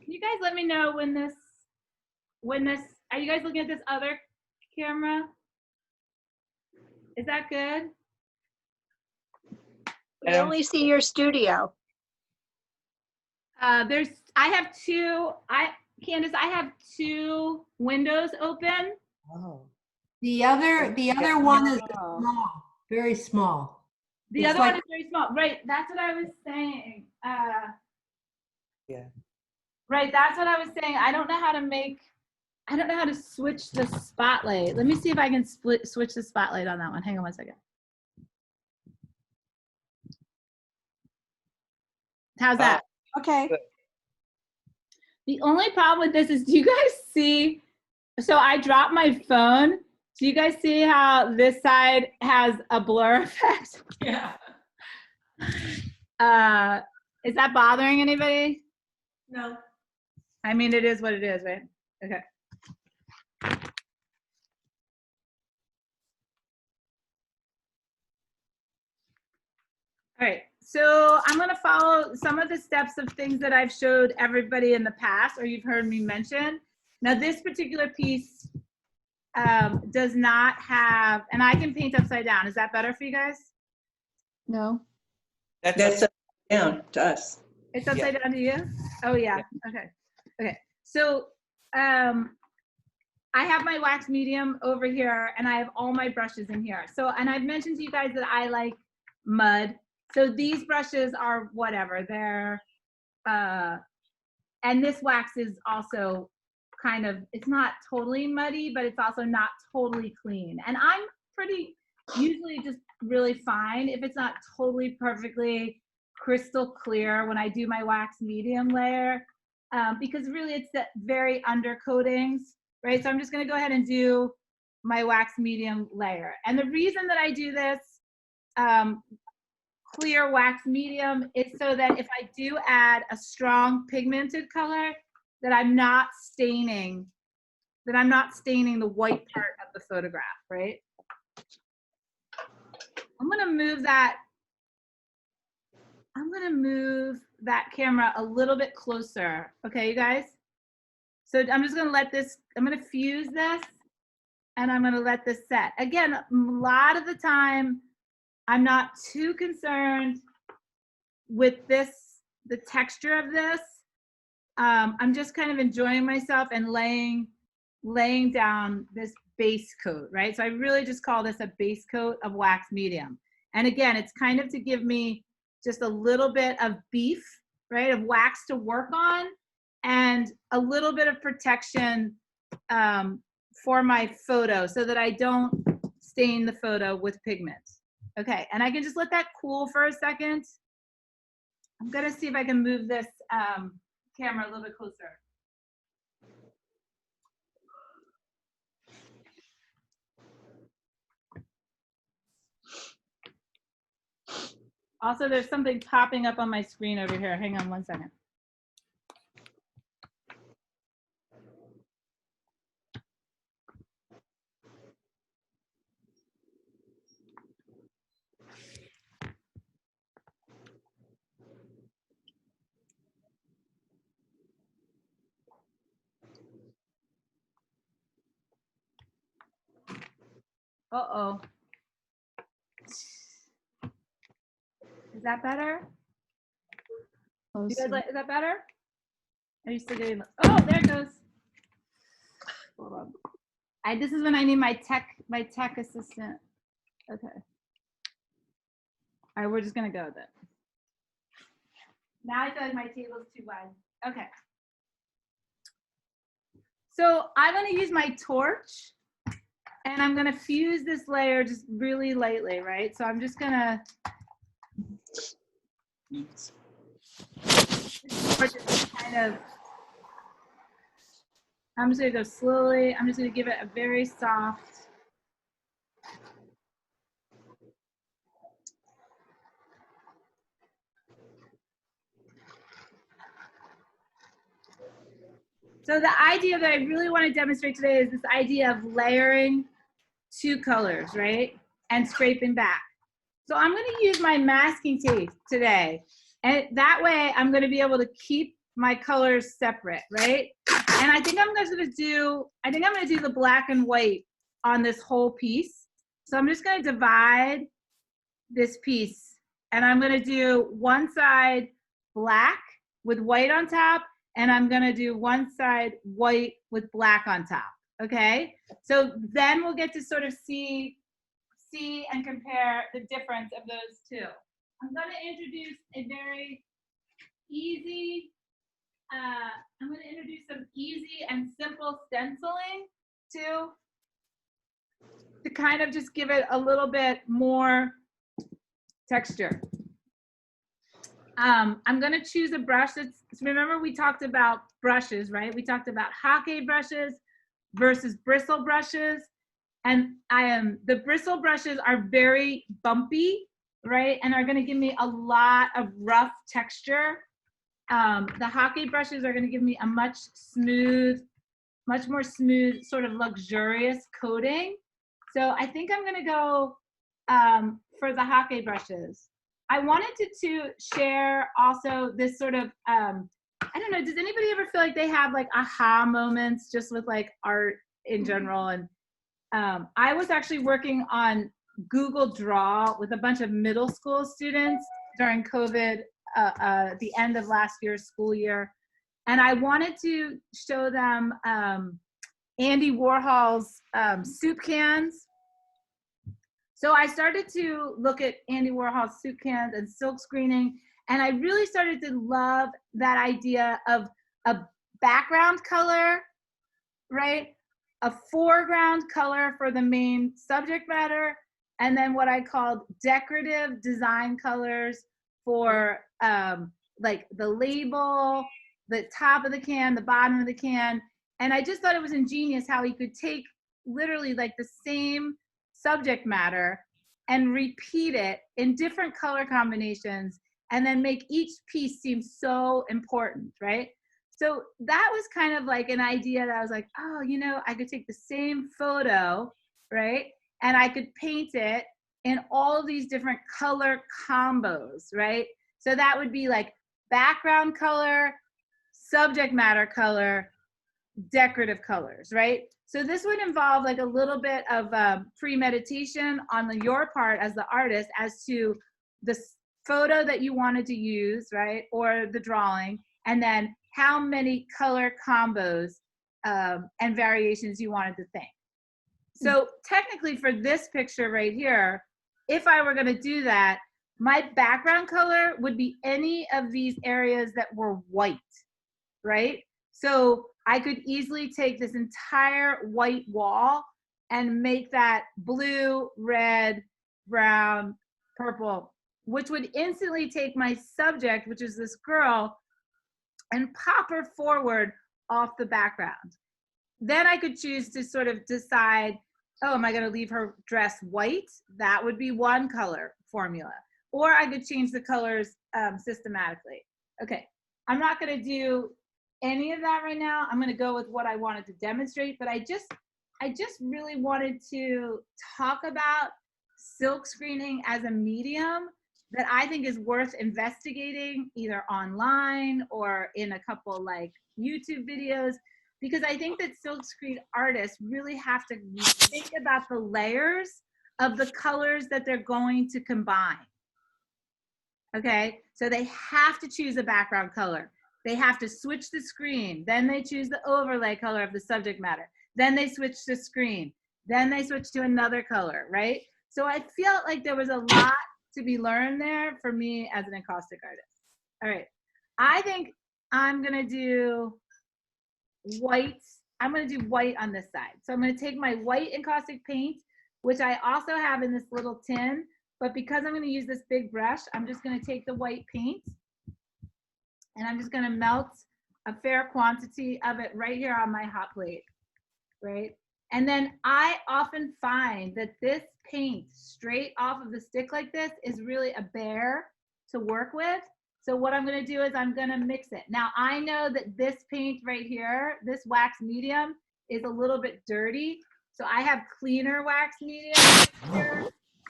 Can you guys let me know when this, are you guys looking at this other camera? Is that good? We only see your studio. Candace, I have two windows open. Oh. The other one is small, very small. The other one is very small. Right, that's what I was saying. Yeah. Right, that's what I was saying. I don't know how to switch the spotlight. Let me see if I can switch the spotlight on that one. Hang on one second. How's that? Okay. Good. The only problem with this is, do you guys see? So I dropped my phone. Do you guys see how this side has a blur effect? Yeah. Is that bothering anybody? No. I mean, it is what it is, right? Okay. All right, so I'm going to follow some of the steps of things that I've showed everybody in the past, or you've heard me mention. Now, this particular piece does not have, and I can paint upside down. Is that better for you guys? No. That's upside down to us. It's upside down to you? Oh, yeah. Okay. Okay. So I have my wax medium over here, and I have all my brushes in here. So, and I've mentioned to you guys that I like mud. So these brushes are whatever. They're, and this wax is also kind of, it's not totally muddy, but it's also not totally clean. And I'm pretty, usually just really fine if it's not totally perfectly crystal clear when I do my wax medium layer, because really it's the very undercoatings, right? So I'm just gonna go ahead and do my wax medium layer. And the reason that I do this clear wax medium is so that if I do add a strong pigmented color, that I'm not staining the white part of the photograph, right? I'm gonna move that camera a little bit closer. Okay, you guys? So I'm just gonna let this, I'm gonna fuse this, and I'm gonna let this set. Again, a lot of the time, I'm not too concerned with this, the texture of this. I'm just kind of enjoying myself and laying down this base coat, right? So I really just call this a base coat of wax medium. And again, it's kind of to give me just a little bit of beef, right, of wax to work on, and a little bit of protection for my photo so that I don't stain the photo with pigment. Okay, and I can just let that cool for a second. I'm gonna see if I can move this camera a little bit closer. Also, there's something popping up on my screen over here. Hang on one second. Uh-oh. Is that better? You guys like, is that better? Are you still getting, oh, there it goes. Hold on. This is when I need my tech assistant. Okay. All right, we're just gonna go with it. Now I feel like my table's too wide. Okay. So I'm gonna use my torch and I'm gonna fuse this layer just really lightly, right? So I'm just gonna I'm just gonna go slowly. I'm just gonna give it a very soft. So the idea that I really want to demonstrate today is this idea of layering two colors, right? And scraping back. So I'm going to use my masking tape today. And that way I'm going to be able to keep my colors separate, right? And I think I'm going to do the black and white on this whole piece. So I'm just going to divide this piece and I'm going to do one side black with white on top, and I'm gonna do one side white with black on top, okay? So then we'll get to sort of see and compare the difference of those two. I'm gonna introduce a very easy, I'm gonna introduce some easy and simple stenciling to kind of just give it a little bit more texture. I'm gonna choose a brush that's, remember we talked about brushes, right? We talked about Hake brushes versus bristle brushes. And the bristle brushes are very bumpy, right? And are gonna give me a lot of rough texture. The Hake brushes are gonna give me a much more smooth, sort of luxurious coating. So I think I'm gonna go for the Hake brushes. I wanted to share also this sort of, I don't know, does anybody ever feel like they have like aha moments just with like art in general? And I was actually working on Google Draw with a bunch of middle school students during COVID, the end of last year's school year. And I wanted to show them Andy Warhol's soup cans. So I started to look at Andy Warhol's soup cans and silk screening, and I really started to love that idea of a background color, right? A foreground color for the main subject matter, and then what I called decorative design colors for like the label, the top of the can, the bottom of the can. And I just thought it was ingenious how he could take literally like the same subject matter and repeat it in different color combinations and then make each piece seem so important, right? So that was kind of like an idea that I was like, oh, you know, I could take the same photo, right? And I could paint it in all of these different color combos, right? So that would be like background color, subject matter color, decorative colors, right? So this would involve like a little bit of premeditation on your part as the artist as to the photo that you wanted to use, right? Or the drawing, and then how many color combos and variations you wanted to think. So technically for this picture right here, if I were gonna do that, my background color would be any of these areas that were white, right? So I could easily take this entire white wall and make that blue, red, brown, purple, which would instantly take my subject, which is this girl, and pop her forward off the background. Then I could choose to sort of decide, oh, am I gonna leave her dress white? That would be one color formula. or I could change the colors systematically. Okay, I'm not gonna do any of that right now. I'm gonna go with what I wanted to demonstrate, but I just really wanted to talk about silk screening as a medium that I think is worth investigating either online or in a couple like YouTube videos, because I think that silk screen artists really have to think about the layers of the colors that they're going to combine. Okay, so they have to choose a background color. They have to switch the screen. Then they choose the overlay color of the subject matter. Then they switch the screen. Then they switch to another color, right? So I felt like there was a lot to be learned there for me as an encaustic artist. All right, I think I'm gonna do white. I'm gonna do white on this side. So I'm gonna take my white encaustic paint, which I also have in this little tin, but because I'm gonna use this big brush, I'm just gonna take the white paint and I'm just gonna melt a fair quantity of it right here on my hot plate, right? And then I often find that this paint straight off of the stick like this is really a bear to work with. So what I'm gonna do is I'm gonna mix it. Now I know that this paint right here, this wax medium, is a little bit dirty. So I have cleaner wax medium here.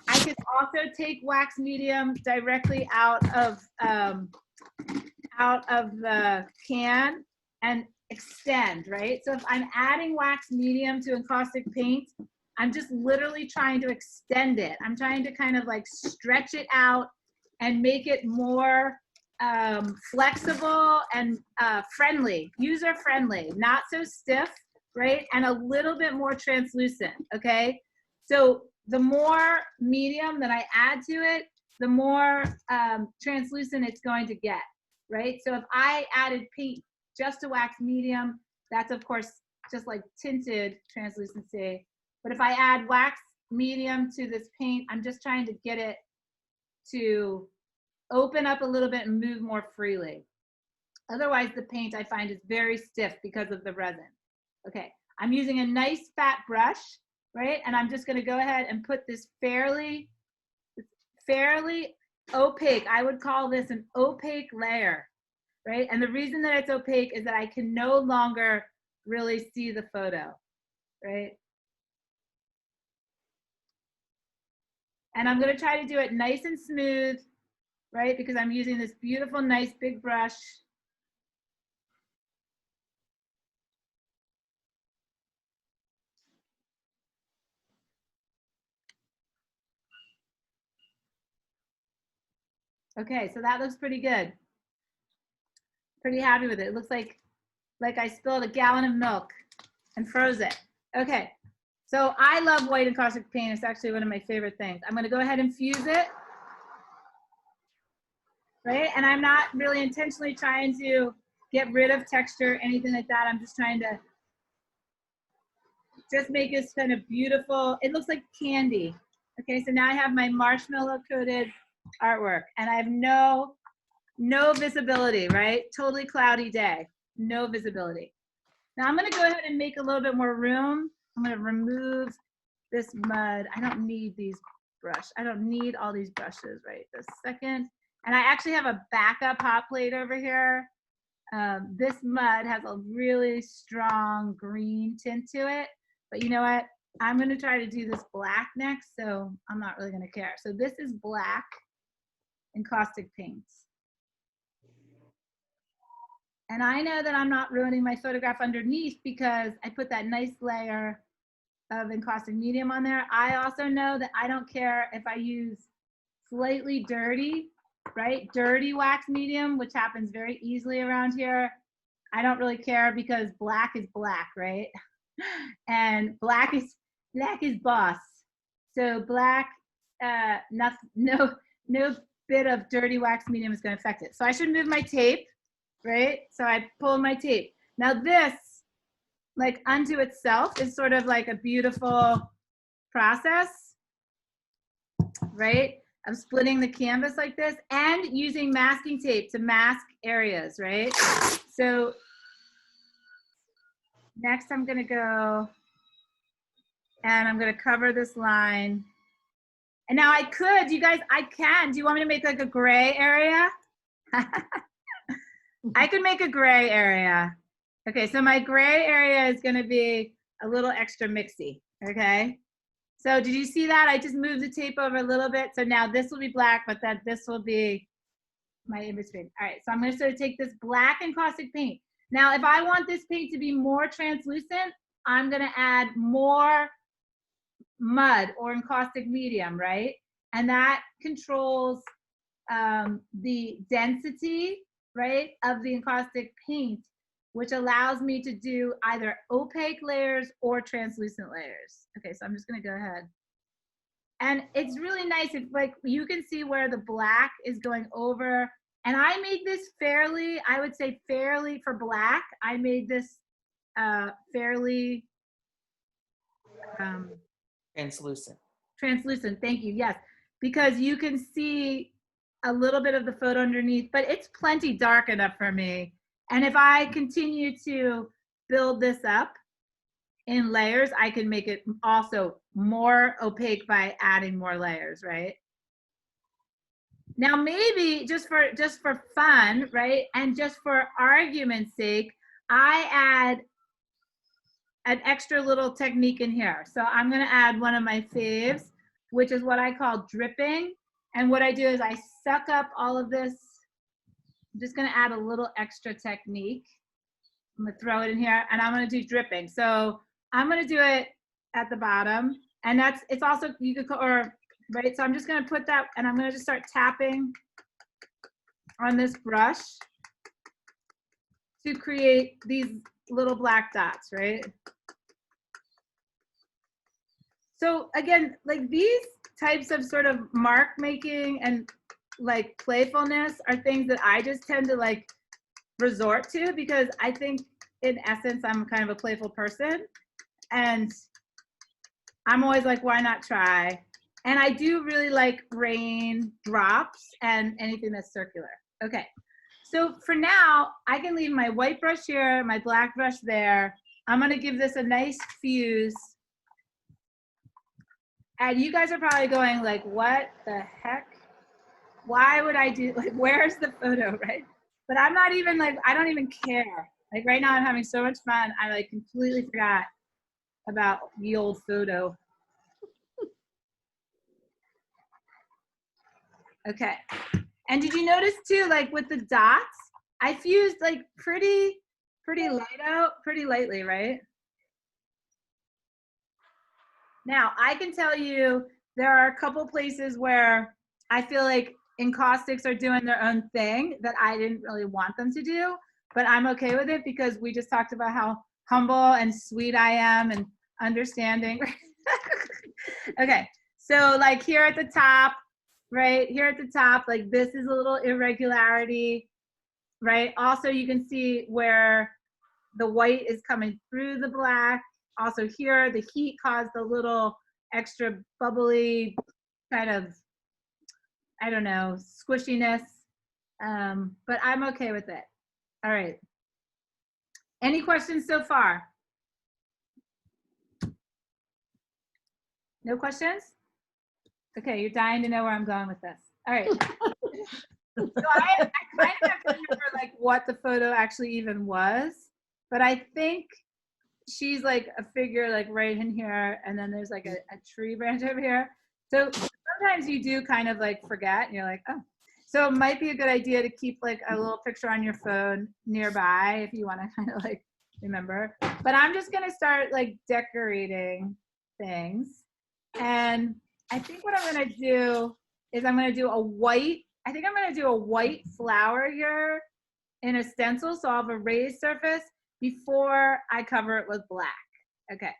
I can also take wax medium directly out of the can and extend, right? So if I'm adding wax medium to encaustic paint, I'm just literally trying to extend it. I'm trying to kind of like stretch it out and make it more flexible and friendly, user friendly, not so stiff, right? And a little bit more translucent, okay? So the more medium that I add to it, the more translucent it's going to get, right? So if I added paint just to wax medium, that's of course just like tinted translucency. But if I add wax medium to this paint, I'm just trying to get it to open up a little bit and move more freely. Otherwise, the paint I find is very stiff because of the resin. Okay, I'm using a nice fat brush, right? And I'm just gonna go ahead and put this fairly opaque, I would call this an opaque layer, right? And the reason that it's opaque is that I can no longer really see the photo, right? And I'm gonna try to do it nice and smooth, right? Because I'm using this beautiful, nice big brush. Okay, so that looks pretty good. Pretty happy with it. It looks like I spilled a gallon of milk and froze it. Okay, so I love white encaustic paint. It's actually one of my favorite things. I'm gonna go ahead and fuse it, right? And I'm not really intentionally trying to get rid of texture, anything like that. I'm just trying to just make this kind of beautiful. It looks like candy. Okay, so now I have my marshmallow coated artwork and I have no visibility, right? Totally cloudy day, no visibility. Now I'm gonna go ahead and make a little bit more room. I'm gonna remove this mud. I don't need these I don't need all these brushes right this second. And I actually have a backup hot plate over here. This mud has a really strong green tint to it, but you know what? I'm gonna try to do this black next, so I'm not really gonna care. So this is black encaustic paints. And I know that I'm not ruining my photograph underneath because I put that nice layer of encaustic medium on there. I also know that I don't care if I use slightly dirty, right? Dirty wax medium, which happens very easily around here. I don't really care because black is black, right? And black is boss. So black, no bit of dirty wax medium is gonna affect it. So I should move my tape, right? So I pull my tape. Now this, like unto itself, is sort of like a beautiful process, right? Of splitting the canvas like this and using masking tape to mask areas, right? So next I'm gonna go and I'm gonna cover this line And now I could, you guys, I can. Do you want me to make like a gray area? I could make a gray area. Okay, so my gray area is gonna be a little extra mixy, okay? So did you see that? I just moved the tape over a little bit. So now this will be black, but then this will be my in-between. All right, so I'm gonna sort of take this black encaustic paint. Now, if I want this paint to be more translucent, I'm gonna add more mud or encaustic medium, right? And that controls the density, right, of the encaustic paint, which allows me to do either opaque layers or translucent layers. Okay, so I'm just gonna go ahead. And it's really nice if like you can see where the black is going over. And I made this fairly, I would say fairly for black, I made this fairly Translucent. translucent, thank you, yes. Because you can see a little bit of the photo underneath, but it's plenty dark enough for me. And if I continue to build this up in layers, I can make it also more opaque by adding more layers, right? Now maybe just for fun, right? And just for argument's sake, I add an extra little technique in here. So I'm gonna add one of my faves, which is what I call dripping. And what I do is I suck up all of this. I'm just gonna add a little extra technique. I'm gonna throw it in here and I'm gonna do dripping. So I'm gonna do it at the bottom, and it's also, you could, right? So I'm just gonna put that, and I'm gonna just start tapping on this brush to create these little black dots, right? So again, like these types of sort of mark making and like playfulness are things that I just tend to like resort to, because I think in essence, I'm kind of a playful person. And I'm always like, why not try? And I do really like rain drops and anything that's circular. Okay, so for now, I can leave my white brush here, my black brush there. I'm gonna give this a nice fuse. And you guys are probably going like, what the heck? Why would I do, like, where's the photo, right? But I'm not even like, I don't even care. Like right now I'm having so much fun. I like completely forgot about the old photo. Okay. And did you notice too, like with the dots, I fused like pretty lightly, right? Now I can tell you there are a couple places where I feel like encaustics are doing their own thing that I didn't really want them to do, but I'm okay with it because we just talked about how humble and sweet I am and understanding. Okay, so like here at the top, right here at the top, like this is a little irregularity, right? Also, you can see where the white is coming through the black. Also here, the heat caused a little extra bubbly kind of, I don't know, squishiness, but I'm okay with it. All right. Any questions so far? No questions? Okay, you're dying to know where I'm going with this. All right. So I kind of have to remember like what the photo actually even was, but I think she's like a figure like right in here, and then there's like a tree branch over here. So sometimes you do kind of like forget, and you're like, oh. So it might be a good idea to keep like a little picture on your phone nearby if you want to kind of like remember. But I'm just gonna start like decorating things. And I think what I'm gonna do is I'm gonna do a white, I think I'm gonna do a white flower here in a stencil. So I'll have a raised surface before I cover it with black. Okay,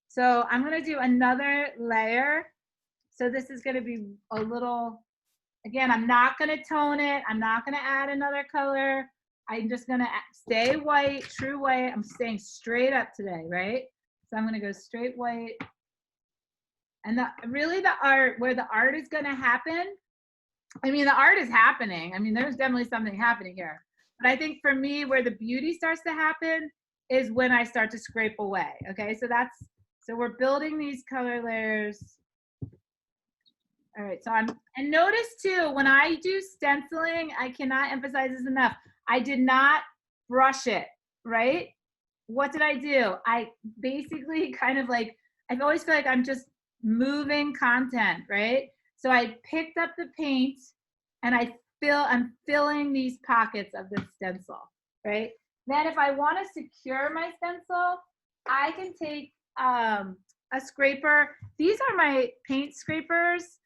so I'm gonna do another layer. So this is gonna be a little, again, I'm not gonna tone it. I'm not gonna add another color. I'm just gonna stay white, true white. I'm staying straight up today, right? So I'm gonna go straight white. And really the art, where the art is gonna happen, I mean, the art is happening. I mean, there's definitely something happening here. But I think for me, where the beauty starts to happen is when I start to scrape away, okay? So we're building these color layers. All right, so and notice too, when I do stenciling, I cannot emphasize this enough. I did not brush it, right? What did I do? I basically kind of like, I've always felt like I'm just moving content, right? So I picked up the paint and I'm filling these pockets of the stencil, right? Then if I want to secure my stencil, I can take a scraper. These are my paint scrapers.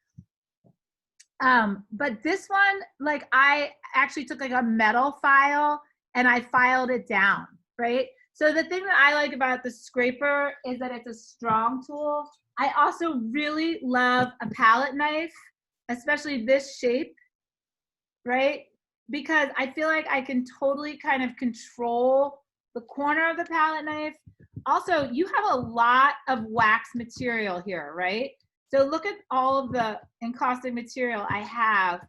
But this one, like I actually took like a metal file and I filed it down, right? So the thing that I like about the scraper is that it's a strong tool. I also really love a palette knife, especially this shape, right? Because I feel like I can totally kind of control the corner of the palette knife. Also, you have a lot of wax material here, right? So look at all of the encaustic material I have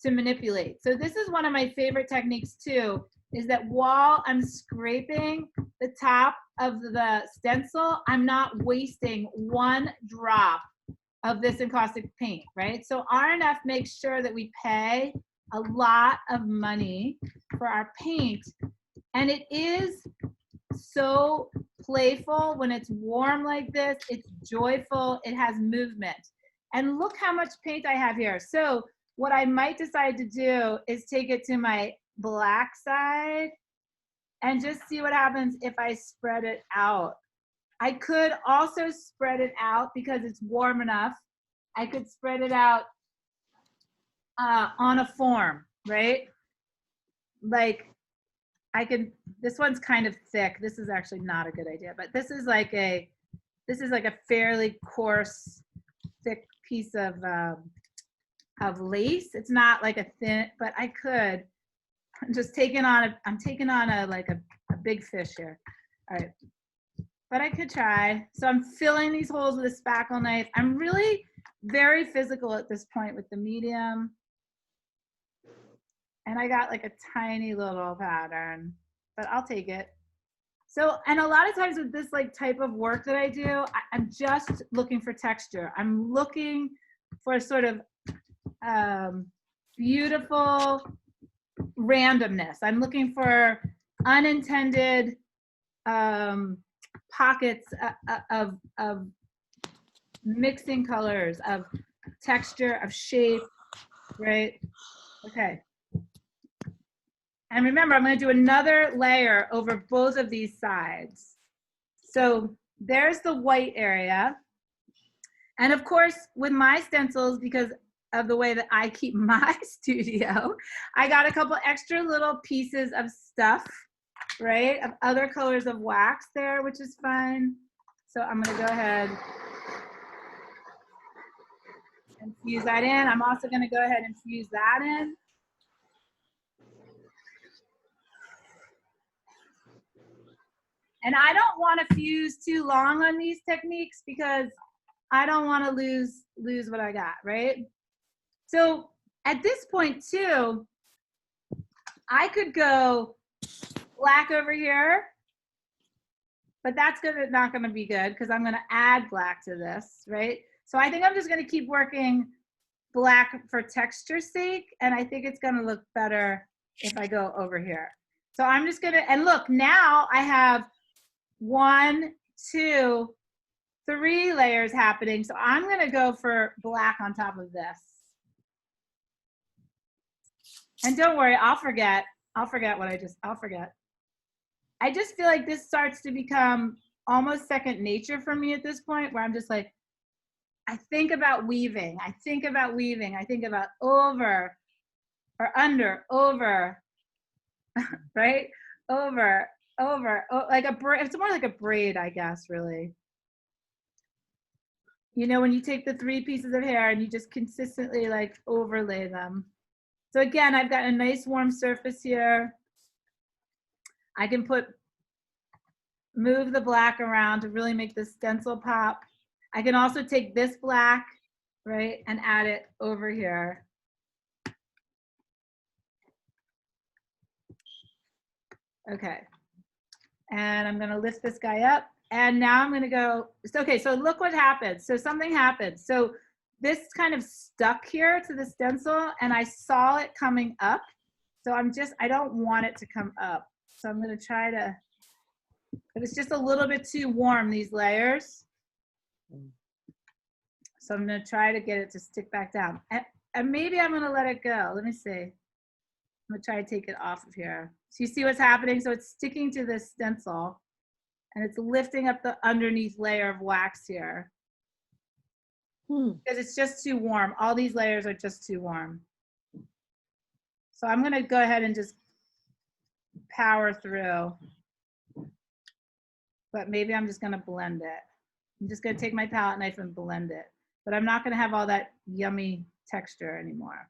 to manipulate. So this is one of my favorite techniques too, is that while I'm scraping the top of the stencil, I'm not wasting one drop of this encaustic paint, right? So RNF makes sure that we pay a lot of money for our paint, and it is so playful when it's warm like this. It's joyful, it has movement. And look how much paint I have here. So what I might decide to do is take it to my black side and just see what happens if I spread it out. I could also spread it out because it's warm enough. I could spread it out on a form, right? Like I can, this one's kind of thick. This is actually not a good idea, but this is like a fairly coarse, thick piece of lace. It's not like a thin, but I could. I'm taking on a big fish here. All right, but I could try. So I'm filling these holes with a spackle knife. I'm really very physical at this point with the medium. And I got like a tiny little pattern, but I'll take it. So, and a lot of times with this like type of work that I do, I'm just looking for texture. I'm looking for sort of beautiful randomness. I'm looking for unintended pockets of mixing colors, of texture, of shape, right? Okay. And remember, I'm going to do another layer over both of these sides. So there's the white area. And of course, with my stencils, because of the way that I keep my studio, I got a couple extra little pieces of stuff, right? Of other colors of wax there, which is fun. So I'm going to go ahead and fuse that in. I'm also going to go ahead and fuse that in. And I don't want to fuse too long on these techniques because I don't want to lose what I got, right? So at this point too, I could go black over here, but that's not gonna be good because I'm gonna add black to this, right? So I think I'm just gonna keep working black for texture's sake, and I think it's gonna look better if I go over here. So I'm just gonna, and look, now I have 1, 2, 3 layers happening. So I'm gonna go for black on top of this. And don't worry, I'll forget what I'll forget. I just feel like this starts to become almost second nature for me at this point, where I'm just like, I think about weaving. I think about over or under, over, right? Over, like a braid. It's more like a braid, I guess, really. You know, when you take the 3 pieces of hair and you just consistently like overlay them. So again, I've got a nice warm surface here. I can move the black around to really make the stencil pop. I can also take this black, right, and add it over here. Okay. And I'm gonna lift this guy up. And now I'm gonna go, okay, so look what happens. So something happens. So this kind of stuck here to the stencil and I saw it coming up. So I don't want it to come up. So I'm gonna try to, but it's just a little bit too warm, these layers. So I'm gonna try to get it to stick back down. And maybe I'm gonna let it go. Let me see. I'm gonna try to take it off of here. So you see what's happening? So it's sticking to this stencil and it's lifting up the underneath layer of wax here. Because it's just too warm. All these layers are just too warm. So I'm gonna go ahead and just power through. But maybe I'm just gonna blend it. I'm just gonna take my palette knife and blend it. But I'm not gonna have all that yummy texture anymore.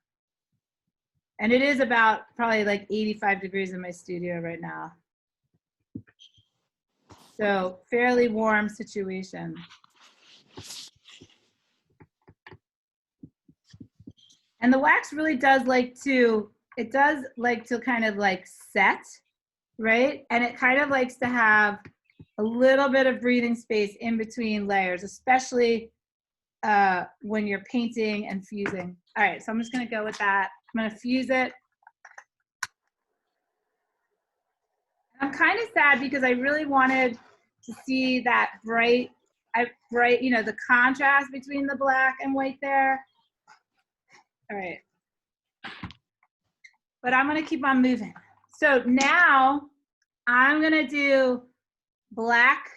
And it is about probably like 85 degrees in my studio right now. So fairly warm situation. And the wax really does like to, it does like to kind of like set, right? And it kind of likes to have a little bit of breathing space in between layers, especially when you're painting and fusing. All right, so I'm just gonna go with that. I'm gonna fuse it. I'm kind of sad because I really wanted to see that bright, you know, the contrast between the black and white there. All right. But I'm gonna keep on moving. So now I'm gonna do black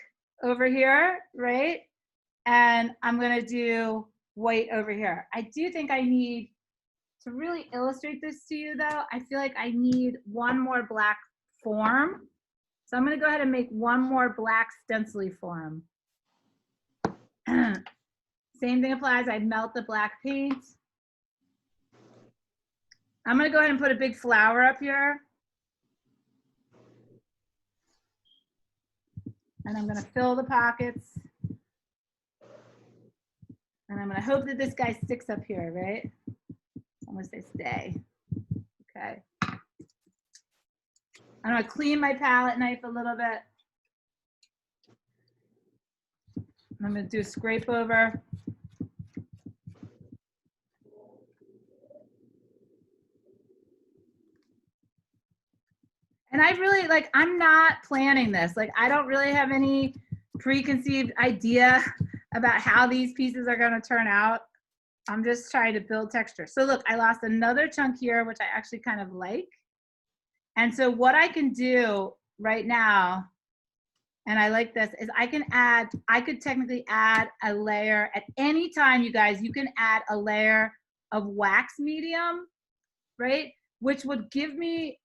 over here, right? And I'm gonna do white over here. I do think I need to really illustrate this to you though. I feel like I need one more black form. So I'm gonna go ahead and make one more black stencily form. Same thing applies, I melt the black paint. I'm gonna go ahead and put a big flower up here. And I'm gonna fill the pockets. And I'm gonna hope that this guy sticks up here, right? I'm gonna say stay. Okay. I'm gonna clean my palette knife a little bit. I'm gonna do a scrape over. And I really, like, I'm not planning this. Like, I don't really have any preconceived idea about how these pieces are gonna turn out. I'm just trying to build texture. So look, I lost another chunk here, which I actually kind of like. And so what I can do right now, and I like this, is I could technically add a layer at any time, you guys, you can add a layer of wax medium, right? Which would give me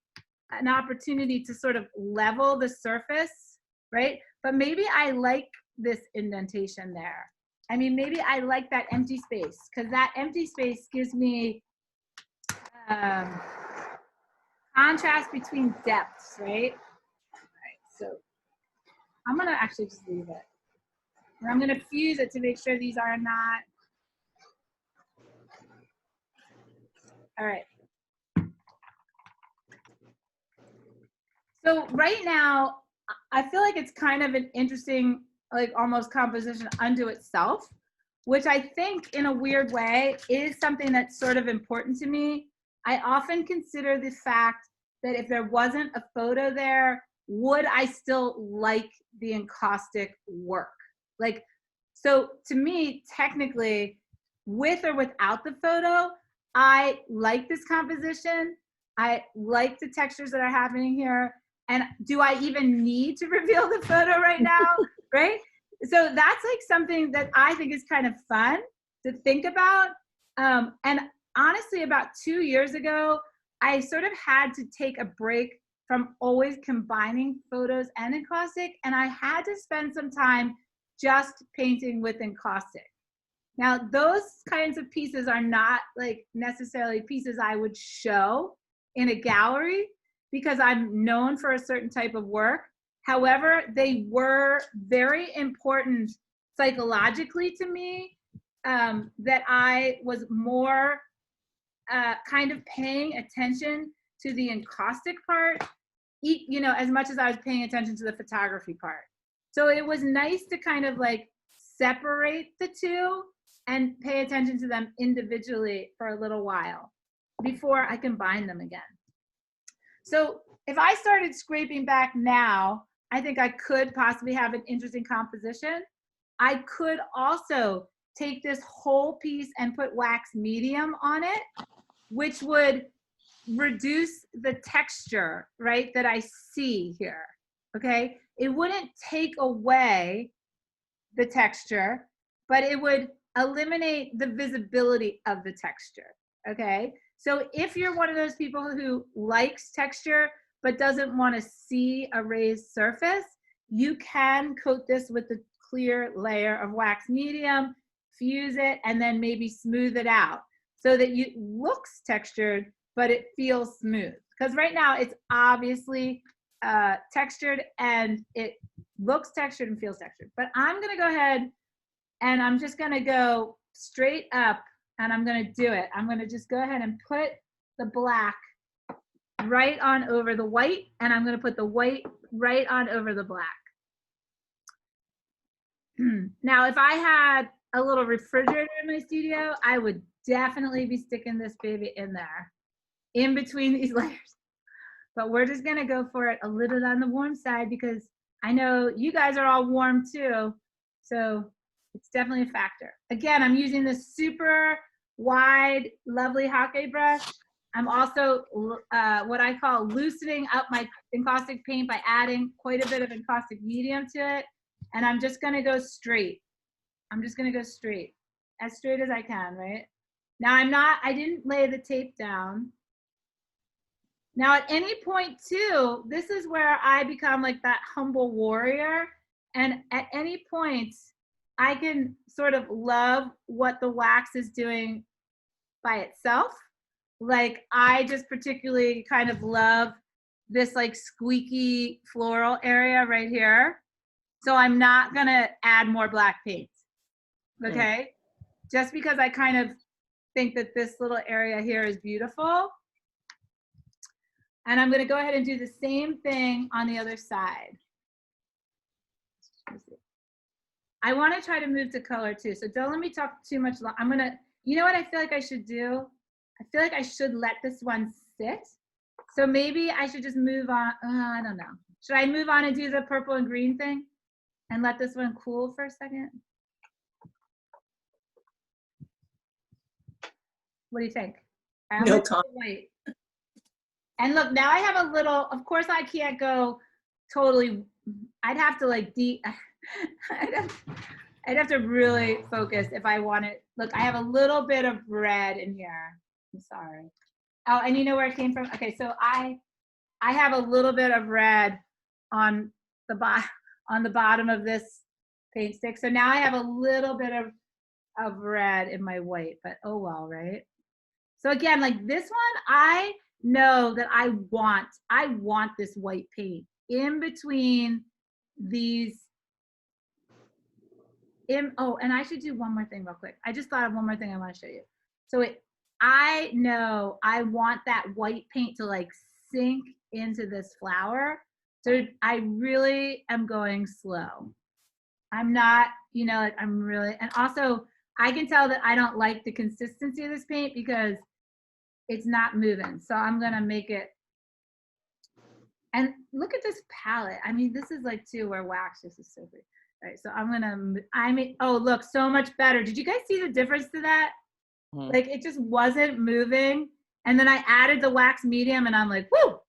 an opportunity to sort of level the surface, right? But maybe I like this indentation there. I mean, maybe I like that empty space because that empty space gives me contrast between depths, right? All right, so I'm gonna actually just leave it. And I'm gonna fuse it to make sure these are not. All right. So right now, I feel like it's kind of an interesting, like almost composition unto itself, which I think in a weird way is something that's sort of important to me. I often consider the fact that if there wasn't a photo there, would I still like the encaustic work? Like, so to me, technically, with or without the photo, I like this composition. I like the textures that are happening here. And do I even need to reveal the photo right now, right? So that's like something that I think is kind of fun to think about. And honestly, about 2 years ago, I sort of had to take a break from always combining photos and encaustic, and I had to spend some time just painting with encaustic. Now, those kinds of pieces are not like necessarily pieces I would show in a gallery because I'm known for a certain type of work. However, they were very important psychologically to me, that I was more kind of paying attention to the encaustic part, you know, as much as I was paying attention to the photography part. So it was nice to kind of like separate the two and pay attention to them individually for a little while before I combine them again. So if I started scraping back now, I think I could possibly have an interesting composition. I could also take this whole piece and put wax medium on it, which would reduce the texture, right, that I see here, okay? It wouldn't take away the texture, but it would eliminate the visibility of the texture, okay? So if you're one of those people who likes texture but doesn't want to see a raised surface, you can coat this with the clear layer of wax medium, fuse it, and then maybe smooth it out so that it looks textured, but it feels smooth. Because right now it's obviously textured and it looks textured and feels textured. But I'm gonna go ahead and I'm just gonna go straight up and I'm gonna do it. I'm gonna just go ahead and put the black right on over the white, and I'm gonna put the white right on over the black. Now, if I had a little refrigerator in my studio, I would definitely be sticking this baby in there, in between these layers. But we're just gonna go for it a little on the warm side because I know you guys are all warm too, so it's definitely a factor. Again, I'm using this super wide, lovely Hake brush. I'm also what I call loosening up my encaustic paint by adding quite a bit of encaustic medium to it. And I'm just gonna go straight. I'm just gonna go straight as I can, right? Now I didn't lay the tape down. Now at any point too, this is where I become like that humble warrior. And at any point, I can sort of love what the wax is doing by itself. Like I just particularly kind of love this like squeaky floral area right here. So I'm not gonna add more black paint, okay? Just because I kind of think that this little area here is beautiful. And I'm gonna go ahead and do the same thing on the other side. I wanna try to move to color too, so don't let me talk too much. I'm gonna, you know what I feel like I should do? I feel like I should let this one sit. So maybe I should just move on, I don't know. Should I move on and do the purple and green thing? And let this one cool for a second? What do you think? No comment. Wait. And look, now I have a little, of course I can't go totally, I'd have to like I'd have to really focus if I wanted. Look, I have a little bit of red in here. I'm sorry. Oh, and you know where it came from? Okay, so I have a little bit of red on the bottom of this paint stick. So now I have a little bit of red in my white, but oh well, right? So again, like this one, I know that I want this white paint in between these. Oh, and I should do one more thing real quick. I just thought of one more thing I want to show you. So I know I want that white paint to like sink into this flower. So I really am going slow. I'm not, you know, like I'm really, and also I can tell that I don't like the consistency of this paint because it's not moving. So I'm gonna make it, and look at this palette. I mean, this is like too where wax, this is so pretty. All right, so oh, look, so much better. Did you guys see the difference to that? Like it just wasn't moving. And then I added the wax medium and I'm like, whoo!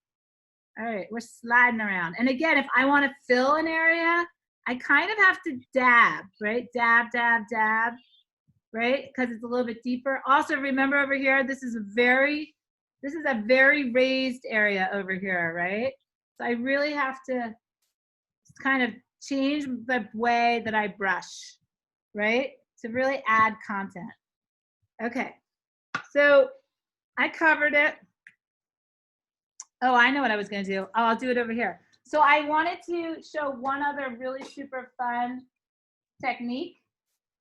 All right, we're sliding around. And again, if I want to fill an area, I kind of have to dab, right? Dab, dab, dab, right? Because it's a little bit deeper. Also, remember over here, this is a very raised area over here, right? So I really have to kind of change the way that I brush, right? To really add content. Okay, so I covered it. Oh, I know what I was gonna do. Oh, I'll do it over here. So I wanted to show one other really super fun technique.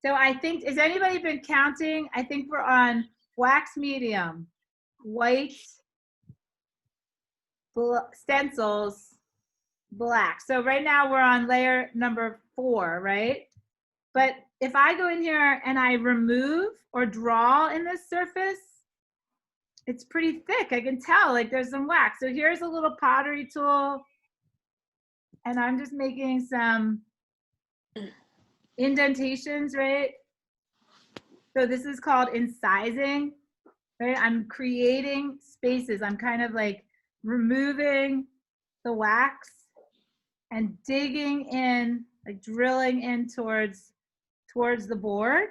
So I think, has anybody been counting? I think we're on wax medium, white, stencils, black. So right now we're on layer number 4, right? But if I go in here and I remove or draw in this surface, it's pretty thick. I can tell, like there's some wax. So here's a little pottery tool, and I'm just making some indentations, right? So this is called incising, right? I'm creating spaces. I'm kind of like removing the wax and digging in, like drilling in towards the board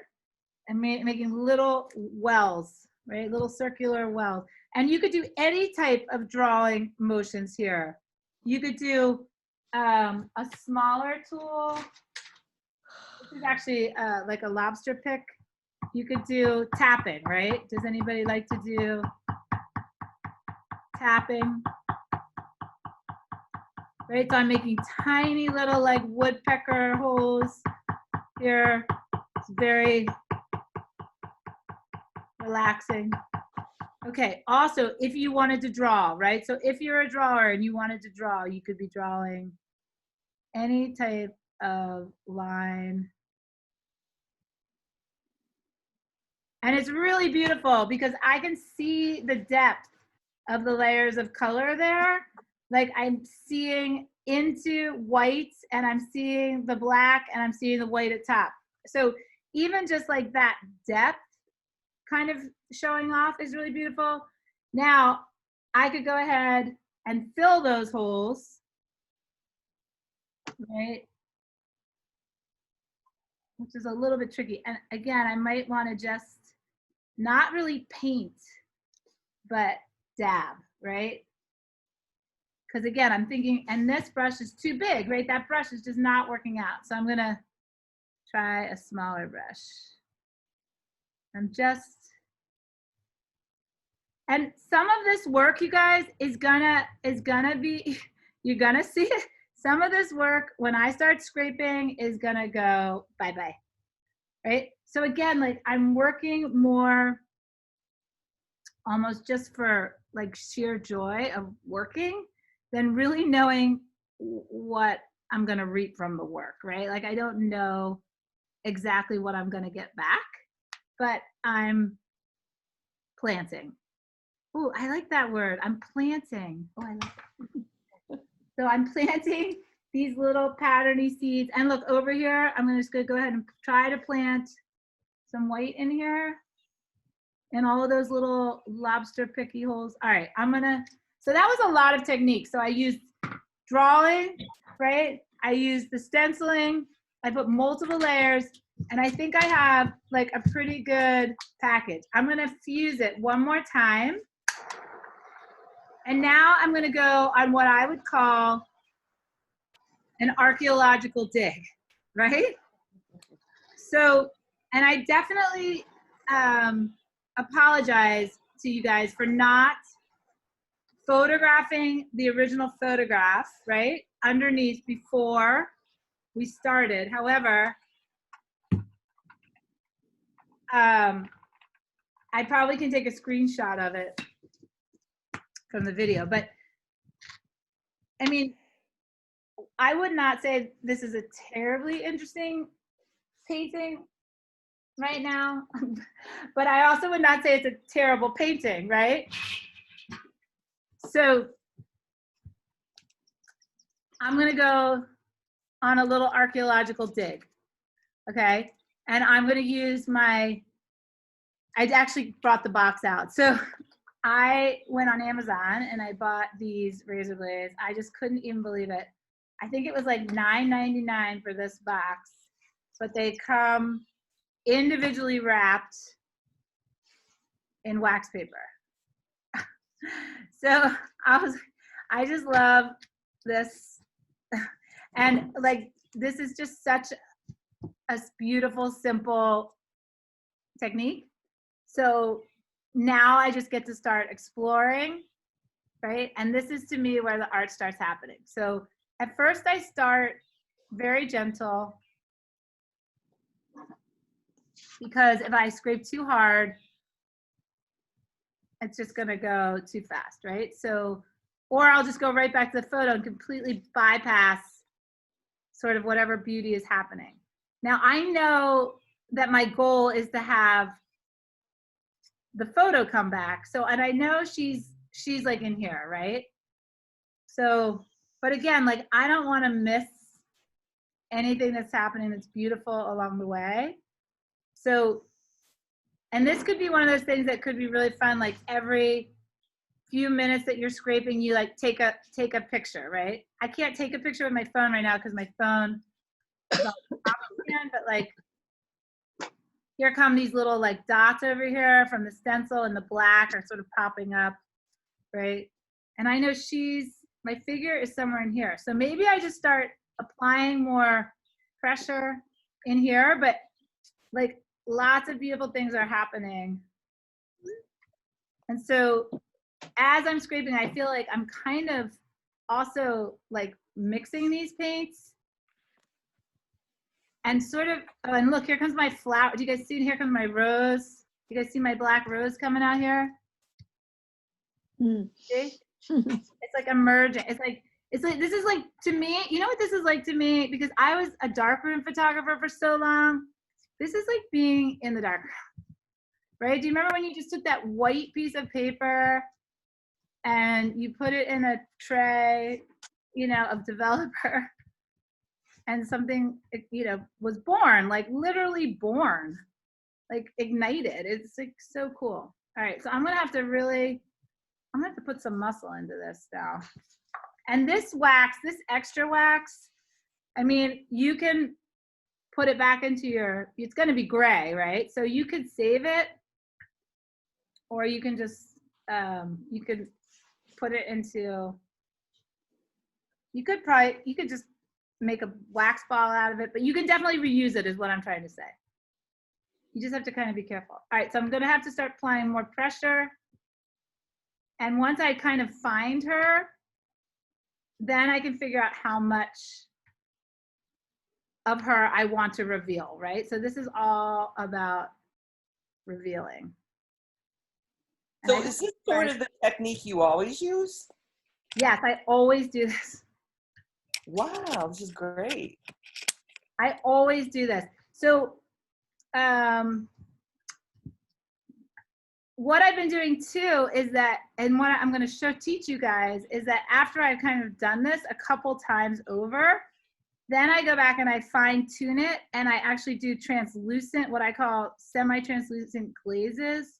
and making little wells, right? Little circular wells. And you could do any type of drawing motions here. You could do a smaller tool. This is actually like a lobster pick. You could do tapping, right? Does anybody like to do tapping? Right, so I'm making tiny little like woodpecker holes here. It's very relaxing. Okay, also, if you wanted to draw, right? So if you're a drawer and you wanted to draw, you could be drawing any type of line. And it's really beautiful because I can see the depth of the layers of color there. Like I'm seeing into white and I'm seeing the black and I'm seeing the white at top. So even just like that depth kind of showing off is really beautiful. Now I could go ahead and fill those holes, right? Which is a little bit tricky. And again, I might want to just not really paint, but dab, right? Because again, I'm thinking, and this brush is too big, right? That brush is just not working out. So I'm gonna try a smaller brush. I'm just, and some of this work, you guys, is gonna be, you're gonna see it. Some of this work, when I start scraping, is gonna go bye-bye, right? So again, like I'm working more almost just for like sheer joy of working than really knowing what I'm gonna reap from the work, right? Like I don't know exactly what I'm gonna get back, but I'm planting. Oh, I like that word. I'm planting. Oh, I like that. So I'm planting these little patterny seeds. And look over here, I'm just gonna go ahead and try to plant some white in here and all of those little lobster picky holes. All right, so that was a lot of techniques. So I used drawing, right? I used the stenciling. I put multiple layers, and I think I have like a pretty good package. I'm gonna fuse it one more time. And now I'm gonna go on what I would call an archaeological dig, right? So, and I definitely apologize to you guys for not photographing the original photograph, right, underneath before we started. However, I probably can take a screenshot of it from the video, but I mean, I would not say this is a terribly interesting painting right now, but I also would not say it's a terrible painting, right? So I'm gonna go on a little archaeological dig, okay? And I'm gonna use I actually brought the box out. So I went on Amazon and I bought these razor blades. I just couldn't even believe it. I think it was like $9.99 for this box, but they come individually wrapped in wax paper. So I just love this. And like, this is just such a beautiful, simple technique. So now I just get to start exploring, right? And this is to me where the art starts happening. So at first I start very gentle, because if I scrape too hard, it's just gonna go too fast, right? So, or I'll just go right back to the photo and completely bypass sort of whatever beauty is happening. Now I know that my goal is to have the photo come back. So, and I know she's like in here, right? So, but again, like I don't want to miss anything that's happening that's beautiful along the way. So, and this could be one of those things that could be really fun, like every few minutes that you're scraping, you like take a picture, right? I can't take a picture with my phone right now because my phone is on the top of the hand, but like here come these little like dots over here from the stencil, and the black are sort of popping up, right? And I know my figure is somewhere in here. So maybe I just start applying more pressure in here, but like lots of beautiful things are happening. And so as I'm scraping, I feel like I'm kind of also like mixing these paints and sort of, oh, and look, here comes my flower. Do you guys see? Here comes my rose. Do you guys see my black rose coming out here? See? It's like emerging. It's like, this is like, to me, you know what this is like to me? Because I was a darkroom photographer for so long. This is like being in the darkroom, right? Do you remember when you just took that white piece of paper and you put it in a tray, you know, of developer, and something, you know, was born, like literally born, like ignited. It's like so cool. All right, so I'm gonna have to put some muscle into this now. And this wax, this extra wax, I mean, you can put it back into it's gonna be gray, right? So you could save it, or you can just, you could put it into, you could just make a wax ball out of it, but you can definitely reuse it is what I'm trying to say. You just have to kind of be careful. All right, so I'm gonna have to start applying more pressure. And once I kind of find her, then I can figure out how much of her I want to reveal, right? So this is all about revealing. So is this sort of the technique you always use? Yes, I always do this. Wow, this is great. I always do this. So what I've been doing too is that, and what I'm going to teach you guys is that after I've kind of done this a couple times over, then I go back and I fine tune it, and I actually do translucent, what I call semi-translucent glazes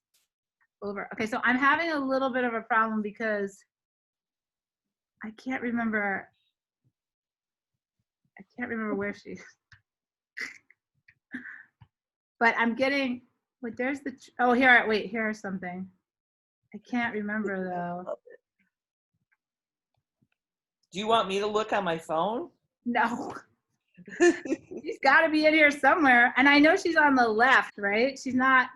over. Okay, so I'm having a little bit of a problem because I can't remember where she's. But I'm getting, wait, there's the, oh, here, wait, here's something. I can't remember though. Do you want me to look on my phone? No. She's got to be in here somewhere. And I know she's on the left, right? She's not,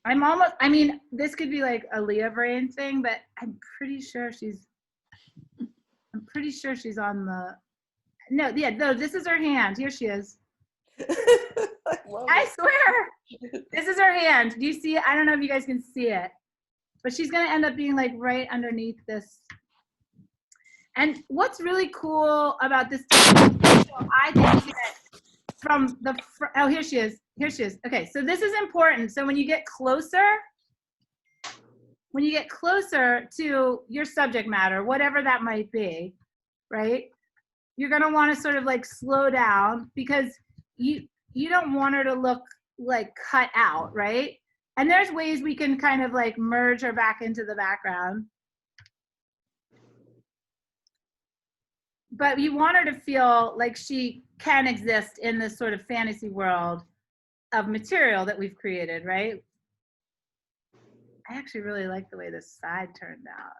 I mean, this could be like a Leah brain thing, but I'm pretty sure she's on the, no, yeah, no, this is her hand. Here she is. I swear, this is her hand. Do you see it? I don't know if you guys can see it, but she's going to end up being like right underneath this. And what's really cool about this, I think that from the, oh, here she is. Here she is. Okay, so this is important. So when you get closer to your subject matter, whatever that might be, right? You're going to want to sort of like slow down, because you don't want her to look like cut out, right? And there's ways we can kind of like merge her back into the background. But you want her to feel like she can exist in this sort of fantasy world of material that we've created, right? I actually really like the way this side turned out.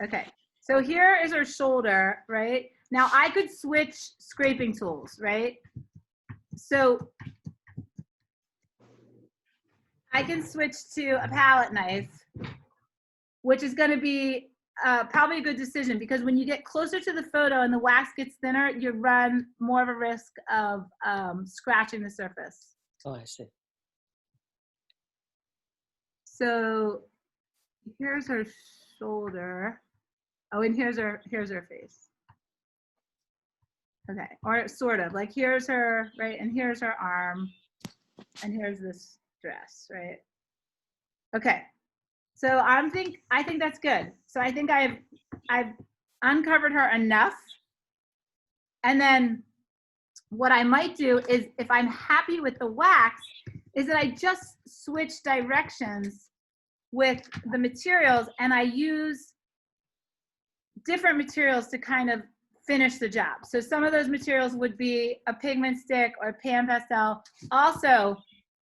Okay, so here is her shoulder, right? Now I could switch scraping tools, right? So I can switch to a palette knife, which is going to be probably a good decision, because when you get closer to the photo and the wax gets thinner, you run more of a risk of scratching the surface. Oh, I see. So here's her shoulder. Oh, and here's her face. Okay, or sort of, like here's her, right? And here's her arm, and here's this dress, right? Okay, so I think that's good. So I think I've uncovered her enough. And then what I might do is, if I'm happy with the wax, is that I just switch directions with the materials, and I use different materials to kind of finish the job. So some of those materials would be a pigment stick or pan pastel. Also,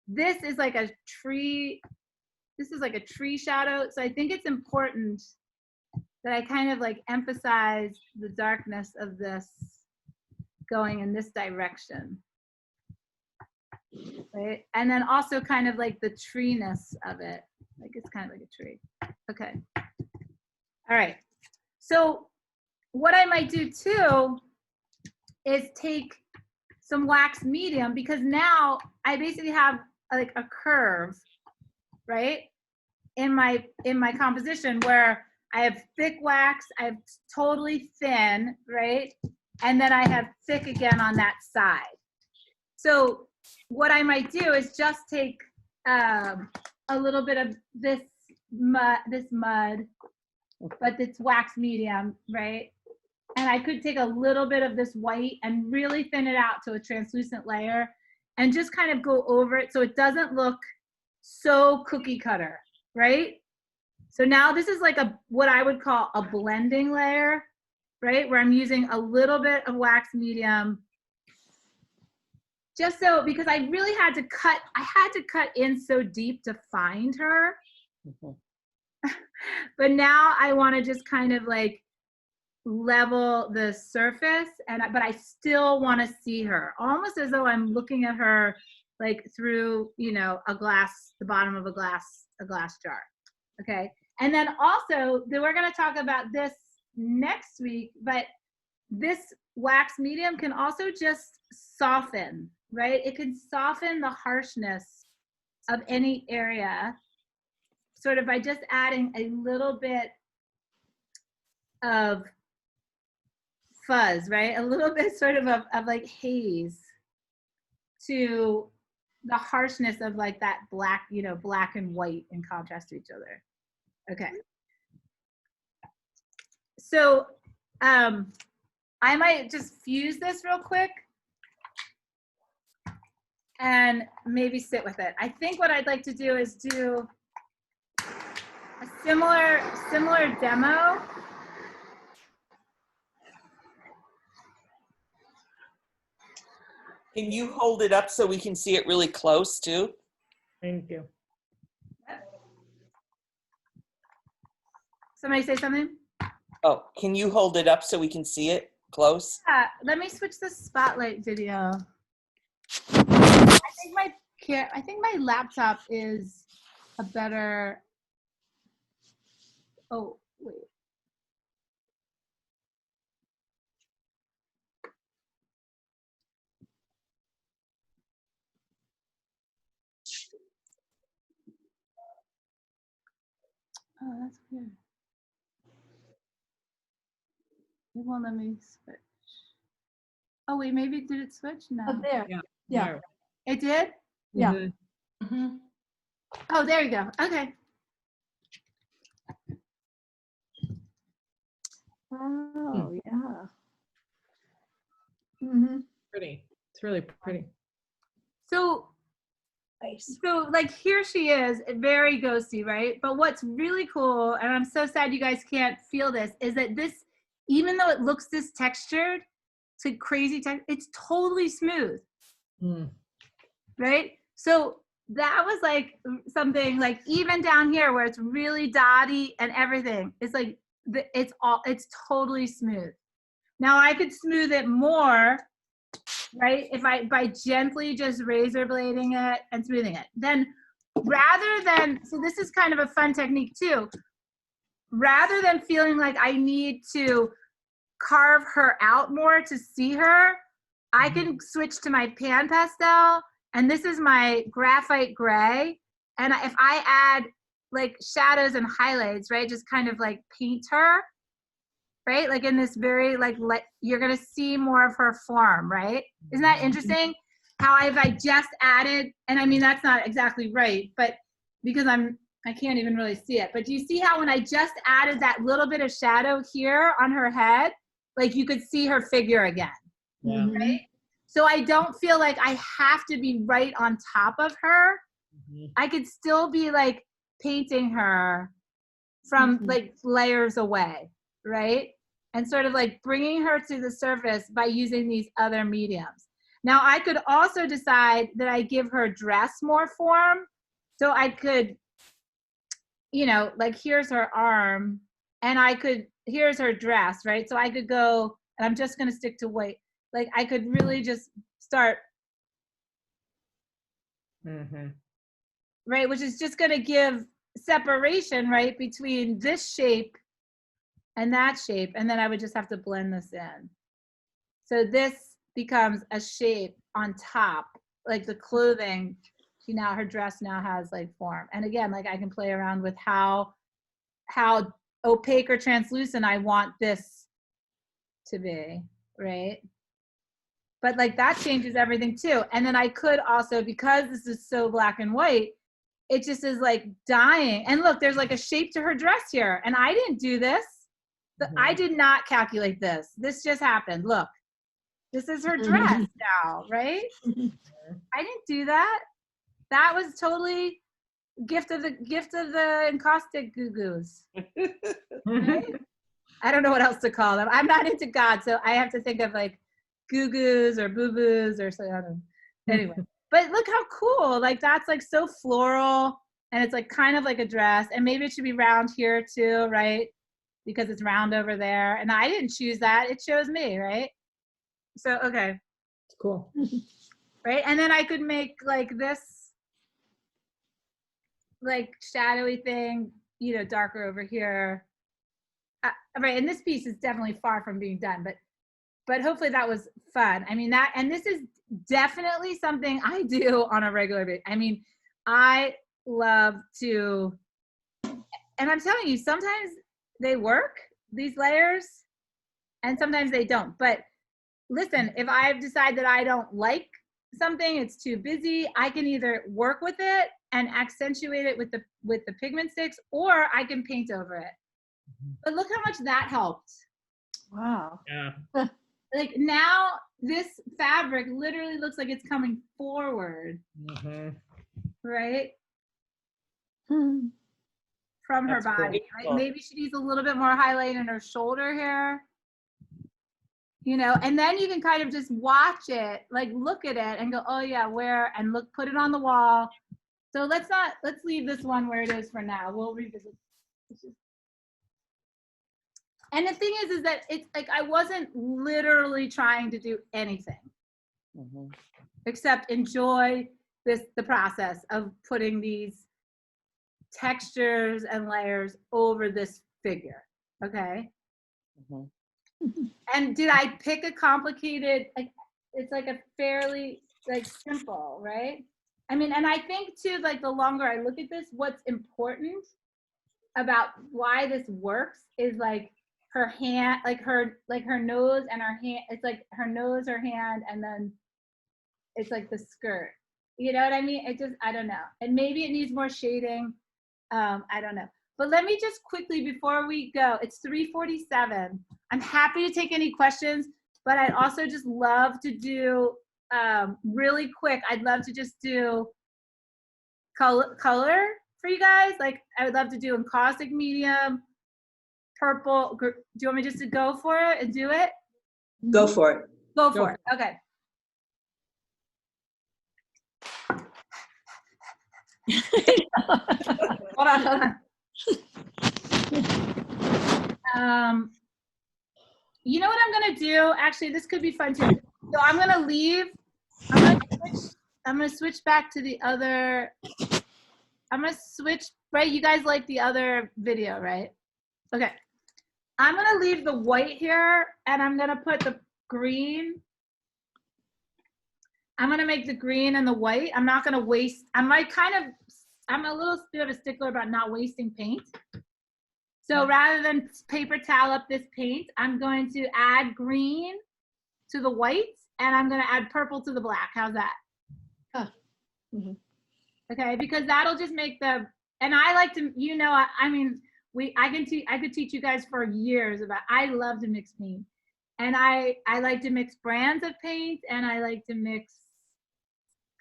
this is like a tree shadow. So I think it's important that I kind of like emphasize the darkness of this going in this direction. Right? And then also kind of like the tree-ness of it. Like it's kind of like a tree. Okay. All right. So what I might do too is take some wax medium, because now I basically have like a curve, right? In my composition, where I have thick wax, I have totally thin, right? And then I have thick again on that side. So what I might do is just take a little bit of this mud, but it's wax medium, right? And I could take a little bit of this white and really thin it out to a translucent layer and just kind of go over it so it doesn't look so cookie cutter, right? So now this is like what I would call a blending layer, right? Where I'm using a little bit of wax medium, just so, because I really had to cut in so deep to find her. But now I want to just kind of like level the surface, but I still want to see her, almost as though I'm looking at her like through, the bottom of a glass jar. Okay. And then also, we're going to talk about this next week, but this wax medium can also just soften, right? It can soften the harshness of any area, sort of by just adding a little bit of fuzz, right? A little bit sort of like haze to the harshness of like that black, black and white in contrast to each other. Okay. So I might just fuse this real quick and maybe sit with it. I think what I'd like to do is do a similar demo. Can you hold it up so we can see it really close too? Thank you. Somebody say something? Oh, can you hold it up so we can see it close? Yeah, let me switch the spotlight video. I think my laptop is a better, oh, wait. Oh, that's weird. It won't let me switch. Oh wait, maybe did it switch? No. Oh, there. Yeah. It did? Yeah. Mm-hmm. Oh, there you go. Okay. Oh, yeah. Mm-hmm. Pretty. It's really pretty. So like here she is, very ghosty, right? But what's really cool, and I'm so sad you guys can't feel this, is that this, even though it looks this textured, to crazy texture, it's totally smooth. Right? So that was like something like, even down here where it's really dotty and everything, it's like it's totally smooth. Now I could smooth it more, right? If by gently just razor blading it and smoothing it. Then rather than, so this is kind of a fun technique too, rather than feeling like I need to carve her out more to see her, I can switch to my pan pastel, and this is my graphite gray. And if I add like shadows and highlights, right, just kind of like paint her, right? Like in this very, like you're gonna see more of her form, right? Isn't that interesting? How if I just added, and I mean, that's not exactly right, but because I can't even really see it, but do you see how when I just added that little bit of shadow here on her head, like you could see her figure again, right? So I don't feel like I have to be right on top of her. I could still be like painting her from like layers away, right? And sort of like bringing her to the surface by using these other mediums. Now I could also decide that I give her dress more form. So I could, you know, like here's her arm and here's her dress, right? So I could go, and I'm just gonna stick to white. Like I could really just start, right? Which is just gonna give separation, right? Between this shape and that shape. And then I would just have to blend this in. So this becomes a shape on top, like the clothing. Her dress now has like form. And again, like I can play around with how opaque or translucent I want this to be, right? But like that changes everything too. And then I could also, because this is so black and white, it just is like dying. And look, there's like a shape to her dress here. And I didn't do this. I did not calculate this. This just happened. Look, this is her dress now, right? I didn't do that. That was totally gift of the encaustic goo-goos. Right? I don't know what else to call them. I'm not into God, so I have to think of like goo-goos or boo-boos or something. Anyway, but look how cool. Like that's like so floral, and it's like kind of like a dress, and maybe it should be round here too, right? Because it's round over there, and I didn't choose that. It shows me, right? So okay, it's cool, right? And then I could make like this, like shadowy thing, you know, darker over here. Right, and this piece is definitely far from being done, but hopefully that was fun. I mean, that, and this is definitely something I do on a regular basis. I mean, I love to, and I'm telling you, sometimes they work, these layers, and sometimes they don't. But listen, if I decide that I don't like something, it's too busy, I can either work with it and accentuate it with the pigment sticks, or I can paint over it. But look how much that helped. Wow. Yeah. Like now this fabric literally looks like it's coming forward, right? From her body, right? Maybe she needs a little bit more highlight in her shoulder here, you know, and then you can kind of just watch it, like look at it and go, oh yeah, where, and look, put it on the wall. So let's leave this one where it is for now. We'll revisit. And the thing is that it's like I wasn't literally trying to do anything except enjoy the process of putting these textures and layers over this figure. Okay. And did I pick a complicated, like it's like a fairly like simple, right? I mean, and I think too, like the longer I look at this, what's important about why this works is like her hand, like her nose and her hand. It's like her nose, her hand, and then it's like the skirt. You know what I mean? It just, I don't know. And maybe it needs more shading. I don't know. But let me just quickly, before we go, it's 3:47. I'm happy to take any questions, but I'd also just love to do, really quick, I'd love to just do color for you guys. Like I would love to do encaustic medium, purple. Do you want me just to go for it and do it? Go for it. Go for it. Okay. Hold on. You know what I'm gonna do? Actually, this could be fun too. So I'm gonna leave. I'm gonna switch back to the other. I'm gonna switch. Right, you guys like the other video, right? Okay. I'm gonna leave the white here, and I'm gonna put the green. I'm gonna make the green and the white. I'm not gonna waste. I'm a little bit of a stickler about not wasting paint. So rather than paper towel up this paint, I'm going to add green to the white, and I'm going to add purple to the black. How's that? Huh. Mm-hmm. Okay, because that'll just make the, and I like to, you know, I mean, I could teach you guys for years about, I love to mix paint. And I like to mix brands of paint, and I like to mix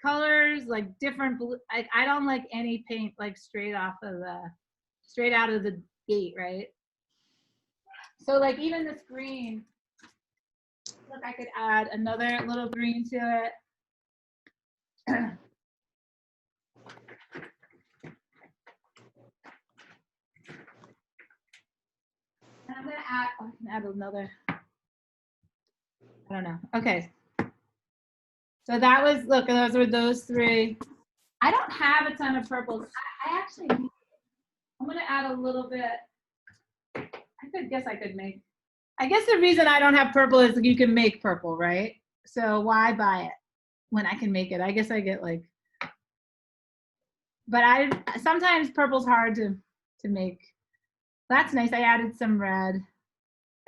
colors, like different, I don't like any paint like straight out of the gate, right? So like even this green, look, I could add another little green to it. And I'm gonna add, oh, I can add another, I don't know. Okay. So that was, look, those were those three. I don't have a ton of purples. I actually, I'm gonna add a little bit. I guess the reason I don't have purple is you can make purple, right? So why buy it when I can make it? I guess I get like, but sometimes purple's hard to make. That's nice. I added some red.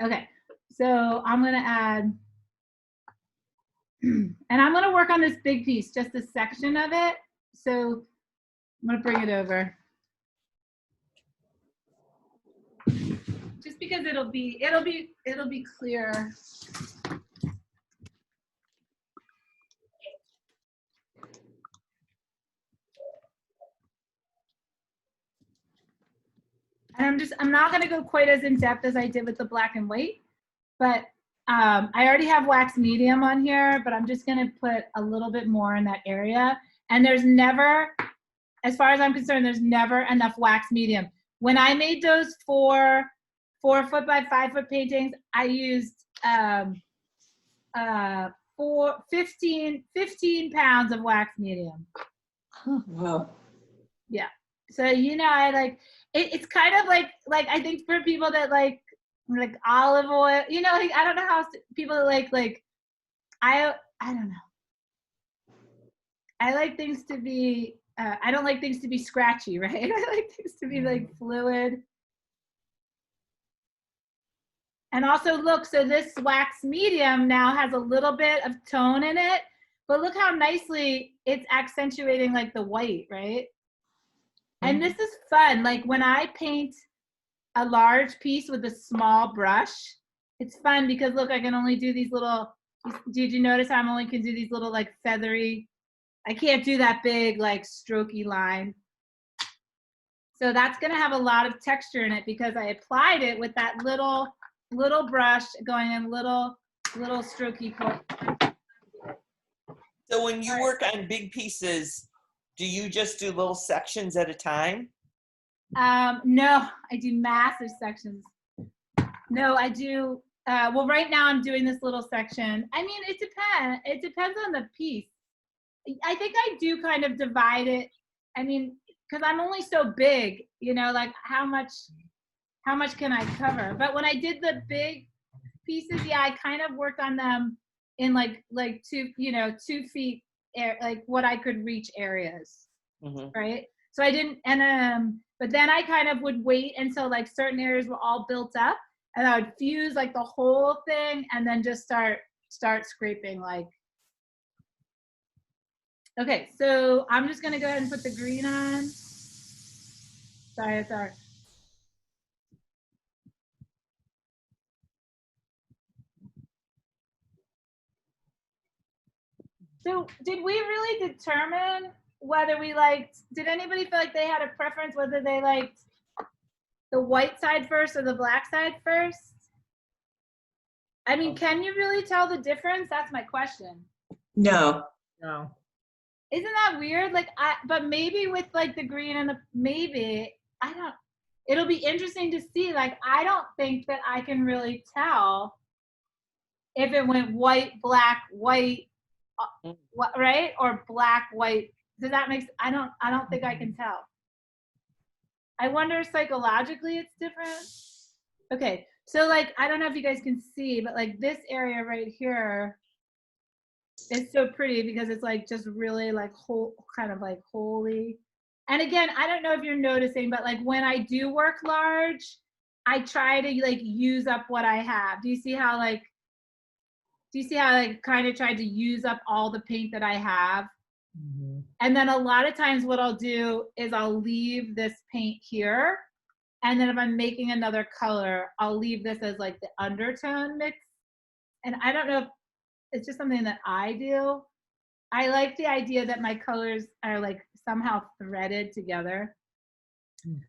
Okay, so I'm gonna add, and I'm gonna work on this big piece, just a section of it. So I'm gonna bring it over. Just because it'll be clear. And I'm not gonna go quite as in depth as I did with the black and white, but I already have wax medium on here, but I'm just gonna put a little bit more in that area. And there's never, as far as I'm concerned, there's never enough wax medium. When I made those 4 4-foot by 5-foot paintings, I used 15 pounds of wax medium. Wow. Yeah. So, you know, I like, it's kind of like I think for people that like olive oil, you know, like, I don't know how people like, I don't know. I like things to be, I don't like things to be scratchy, right? I like things to be like fluid. And also look, so this wax medium now has a little bit of tone in it, but look how nicely it's accentuating like the white, right? And this is fun. Like when I paint a large piece with a small brush, it's fun because look, I can only do these little, did you notice I only can do these little like feathery, I can't do that big like strokey line. So that's gonna have a lot of texture in it because I applied it with that little brush going in little strokey part. So when you work on big pieces, do you just do little sections at a time? No, I do massive sections. No, I do, well, right now I'm doing this little section. I mean, it depends. It depends on the piece. I think I do kind of divide it. I mean, because I'm only so big, you know, like how much can I cover? But when I did the big pieces, yeah, I kind of worked on them in like 2 feet, like what I could reach areas, right? So I didn't, and but then I kind of would wait until like certain areas were all built up, and I would fuse like the whole thing, and then just start scraping like. Okay, so I'm just gonna go ahead and put the green on. Sorry. So did we really determine whether we liked, did anybody feel like they had a preference whether they liked the white side first or the black side first? I mean, can you really tell the difference? That's my question. No. No. Isn't that weird? Like, but maybe with like the green and it'll be interesting to see. Like, I don't think that I can really tell if it went white, black, white, right? Or black, white. Does that make sense? I don't think I can tell. I wonder psychologically it's different. Okay, so like, I don't know if you guys can see, but like this area right here is so pretty because it's like just really like kind of like holy. And again, I don't know if you're noticing, but like when I do work large, I try to like use up what I have. Do you see how I kind of tried to use up all the paint that I have? Mhm. And then a lot of times what I'll do is I'll leave this paint here. And then if I'm making another color, I'll leave this as like the undertone mix. And I don't know if it's just something that I do. I like the idea that my colors are like somehow threaded together.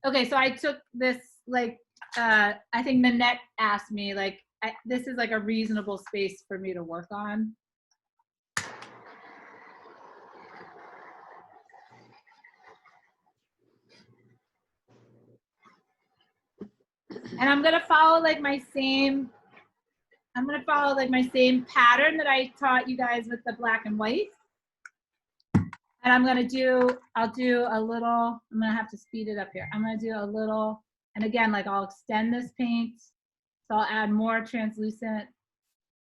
Okay, so I took this like, I think Nanette asked me like, this is like a reasonable space for me to work on. And I'm gonna follow like my same, pattern that I taught you guys with the black and white. And I'll do a little, I'm gonna have to speed it up here. I'm gonna do a little, and again, like I'll extend this paint. So I'll add more translucent.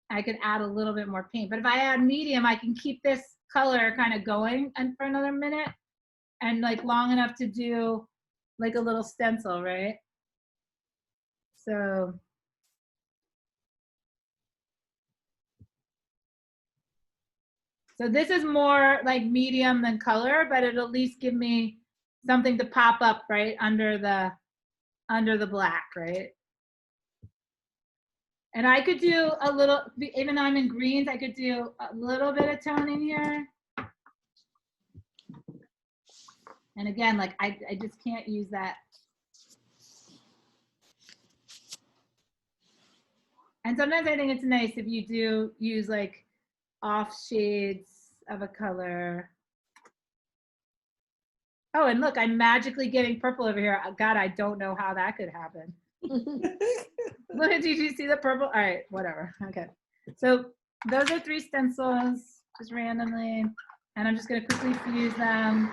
I could add a little bit more paint, but if I add medium, I can keep this color kind of going and for another minute and like long enough to do like a little stencil, right? So this is more like medium than color, but it'll at least give me something to pop up right under the black, right? And I could do a little, even though I'm in greens, I could do a little bit of toning here. And again, like I just can't use that. And sometimes I think it's nice if you do use like off shades of a color. Oh, and look, I'm magically getting purple over here. God, I don't know how that could happen. Look, did you see the purple? All right, whatever. Okay. So those are 3 stencils, just randomly. And I'm just gonna quickly fuse them.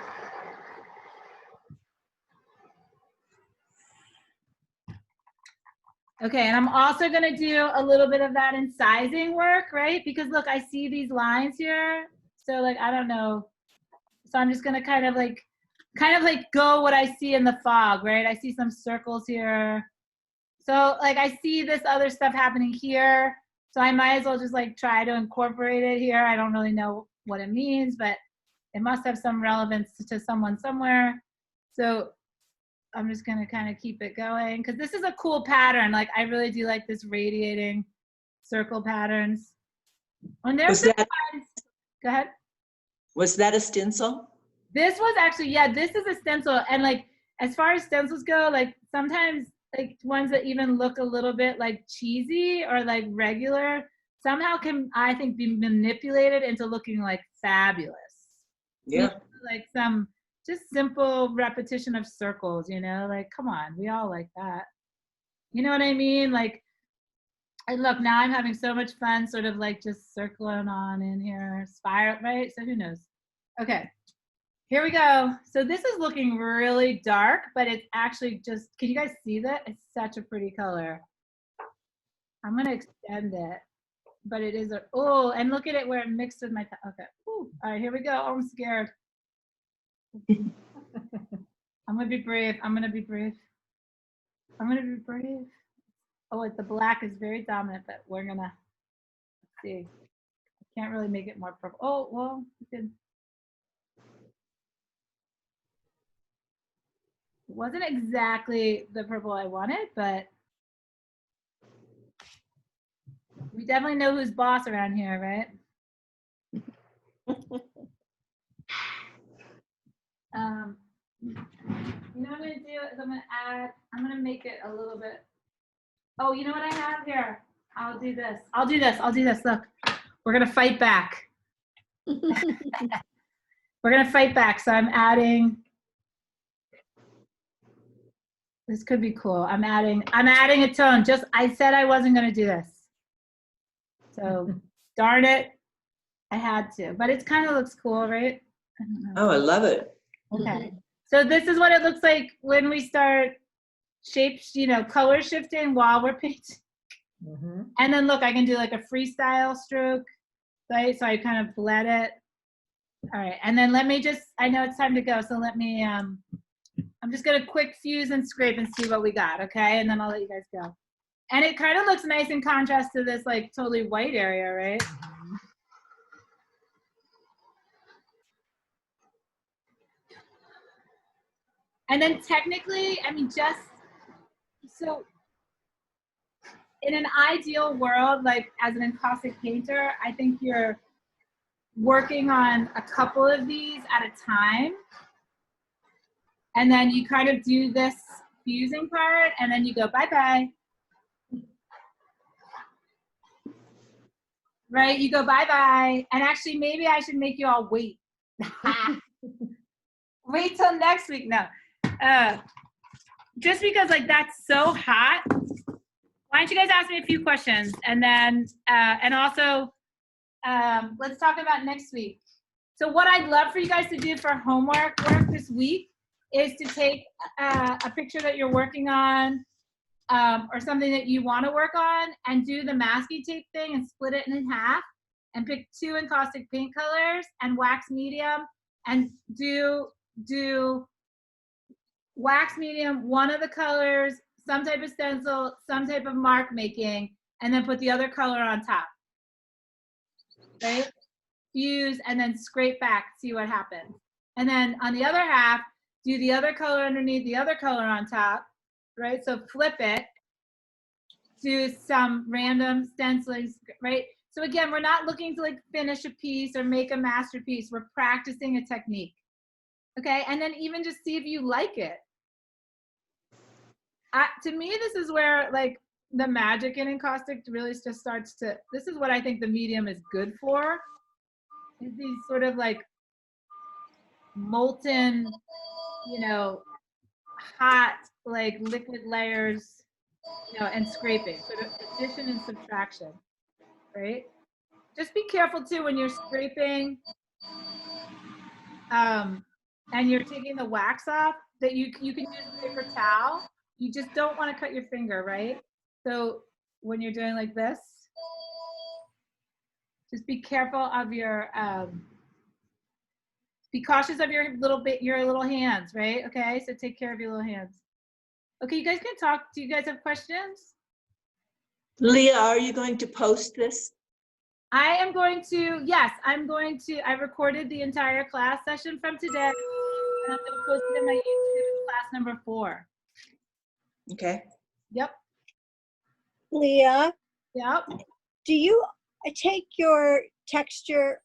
Okay, and I'm also gonna do a little bit of that incising work, right? Because look, I see these lines here. So like, I don't know. So I'm just gonna kind of like go what I see in the fog, right? I see some circles here. So like I see this other stuff happening here. So I might as well just like try to incorporate it here. I don't really know what it means, but it must have some relevance to someone somewhere. So I'm just gonna kind of keep it going because this is a cool pattern. Like I really do like this radiating circle patterns. When there's go ahead. Was that a stencil? This was actually, yeah, this is a stencil. And like, as far as stencils go, like sometimes like ones that even look a little bit like cheesy or like regular somehow can, I think, be manipulated into looking like fabulous. Yeah. You know, like some just simple repetition of circles, you know, like, come on, we all like that. You know what I mean? Like, and look, now I'm having so much fun sort of like just circling on in here, spiral, right? So who knows? Okay. Here we go. So this is looking really dark, but it's actually just, can you guys see that? It's such a pretty color. I'm gonna extend it, but it is oh, and look at it where it mixed with my, okay. Ooh, all right, here we go. Oh, I'm scared. I'm gonna be brave. I'm gonna be brave. I'm gonna be brave. Oh, the black is very dominant, but we're gonna see. I can't really make it more purple. Oh, well, you can. It wasn't exactly the purple I wanted, but we definitely know who's boss around here, right? You know what I'm gonna do is I'm gonna make it a little bit. Oh, you know what I have here? I'll do this. Look, we're gonna fight back. We're gonna fight back. So I'm adding. This could be cool. I'm adding a tone. Just, I said I wasn't gonna do this. So darn it, I had to. But it kind of looks cool, right? Oh, I love it. Okay. So this is what it looks like when we start shapes, you know, color shifting while we're painting. Mm-hmm. And then look, I can do like a freestyle stroke, right? So I kind of blend it. All right, and then let me just, I know it's time to go, so let me I'm just gonna quick fuse and scrape and see what we got, okay? And then I'll let you guys go. And it kind of looks nice in contrast to this like totally white area, right? And then technically, I mean, just so in an ideal world, like as an encaustic painter, I think you're working on a couple of these at a time. And then you kind of do this fusing part and then you go bye-bye. Right, you go bye-bye. And actually, maybe I should make you all wait. Wait till next week. No. Just because like that's so hot. Why don't you guys ask me a few questions? And then, and also, let's talk about next week. So what I'd love for you guys to do for homework this week is to take a picture that you're working on or something that you want to work on and do the masking tape thing and split it in half and pick 2 encaustic paint colors and wax medium and do wax medium, one of the colors, some type of stencil, some type of mark making, and then put the other color on top. Right? Fuse and then scrape back, see what happens. And then on the other half, do the other color underneath the other color on top, right? So flip it, do some random stenciling, right? So again, we're not looking to like finish a piece or make a masterpiece. We're practicing a technique, okay? And then even just see if you like it. To me, this is where like the magic in encaustic really just starts to, this is what I think the medium is good for, is these sort of like molten, you know, hot, like liquid layers, you know, and scraping, sort of addition and subtraction, right? Just be careful too when you're scraping and you're taking the wax off, that you can use a paper towel. You just don't want to cut your finger, right? So when you're doing like this, just be careful of your, be cautious of your little hands, right? Okay, so take care of your little hands. Okay, you guys can talk. Do you guys have questions? Leah, are you going to post this? I am going to, yes, I recorded the entire class session from today, and I'm going to post it in my YouTube class number 4. Okay. Yep. Leah, Yep. do you take your texture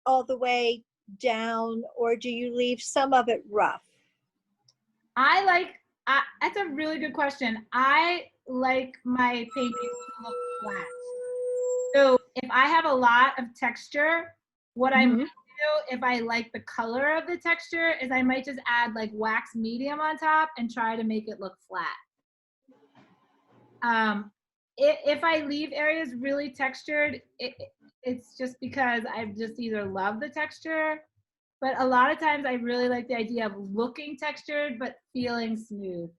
all the way down, or do you leave some of it rough? That's a really good question. I like my paintings to look flat. So if I have a lot of texture, what I might do, if I like the color of the texture, is I might just add like wax medium on top and try to make it look flat. If I leave areas really textured, it's just because I just either love the texture, but a lot of times I really like the idea of looking textured but feeling smooth.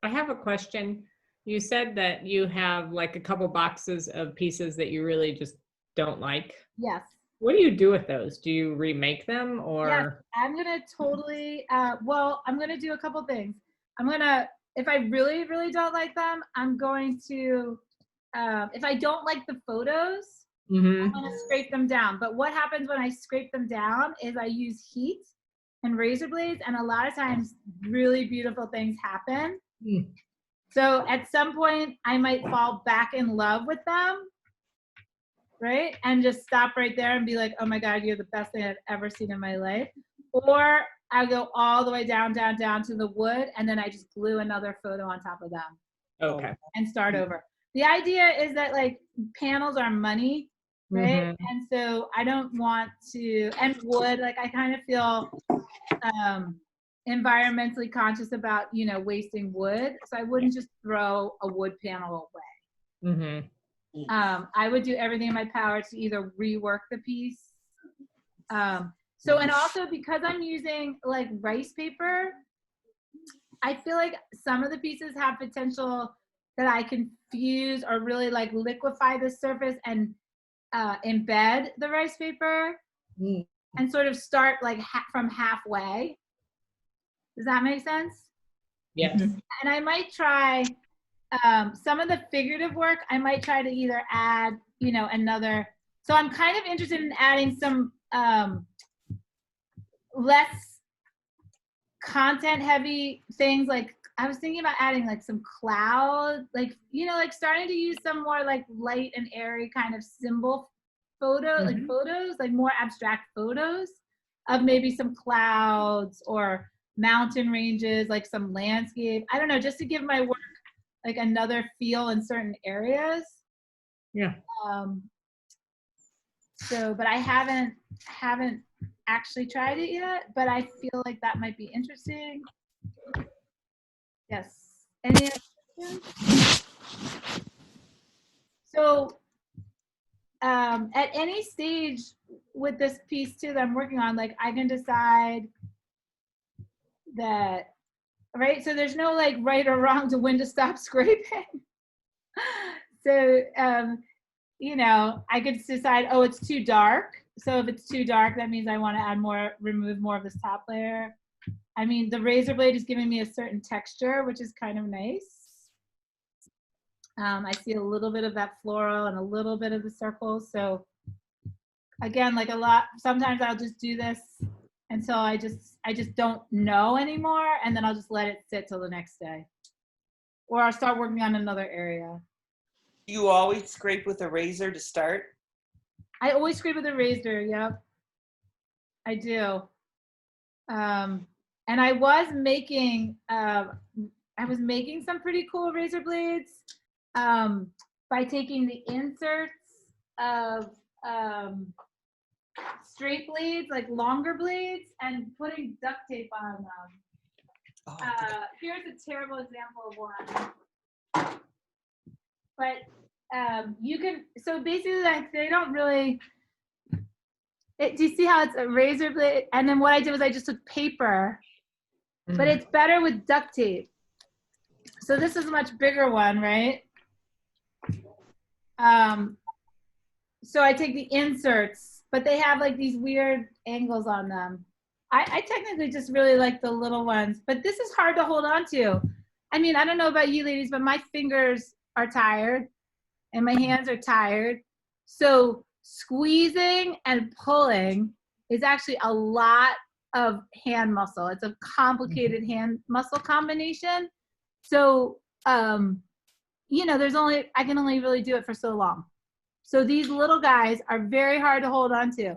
I have a question. You said that you have like a couple boxes of pieces that you really just don't like. Yes. What do you do with those? Do you remake them or? Yes, I'm gonna totally, well, I'm gonna do a couple things. If I really, really don't like them, I'm going to, if I don't like the photos, I'm gonna scrape them down. But what happens when I scrape them down is I use heat and razor blades, and a lot of times really beautiful things happen. So at some point I might fall back in love with them, right? And just stop right there and be like, oh my God, you're the best thing I've ever seen in my life. Or I go all the way down to the wood, and then I just glue another photo on top of them. Okay. And start over. The idea is that like panels are money, right? And so I don't want to, and wood, like I kind of feel environmentally conscious about, you know, wasting wood. So I wouldn't just throw a wood panel away. I would do everything in my power to either rework the piece. So, and also because I'm using like rice paper, I feel like some of the pieces have potential that I can fuse or really like liquefy the surface and embed the rice paper. and sort of start like from halfway. Does that make sense? Yes. And I might try some of the figurative work. I might try to either add, you know, another. So I'm kind of interested in adding some less content heavy things. Like I was thinking about adding like some cloud, like, you know, like starting to use some more like light and airy kind of symbol photo, like photos, like more abstract photos of maybe some clouds or mountain ranges, like some landscape. I don't know, just to give my work like another feel in certain areas. Yeah. So, but I haven't actually tried it yet, but I feel like that might be interesting. Yes. Any other questions? So, at any stage with this piece too that I'm working on, like I can decide that, right? So there's no like right or wrong to when to stop scraping. So, you know, I could decide, oh, it's too dark. So if it's too dark, that means I want to add more, remove more of this top layer. I mean, the razor blade is giving me a certain texture, which is kind of nice. I see a little bit of that floral and a little bit of the circles. So again, like a lot, sometimes I'll just do this until I just don't know anymore. And then I'll just let it sit till the next day. Or I'll start working on another area. You always scrape with a razor to start? I always scrape with a razor, yep. I do. And I was making some pretty cool razor blades by taking the inserts of straight blades, like longer blades, and putting duct tape on them. Oh, Here's a terrible example of one. But you can, so basically like they don't really, do you see how it's a razor blade? And then what I did was I just took paper, but it's better with duct tape. So this is a much bigger one, right? So I take the inserts, but they have like these weird angles on them. I technically just really like the little ones, but this is hard to hold on to. I mean, I don't know about you ladies, but my fingers are tired and my hands are tired. So squeezing and pulling is actually a lot of hand muscle. It's a complicated hand muscle combination. So, you know, I can only really do it for so long. So these little guys are very hard to hold on to.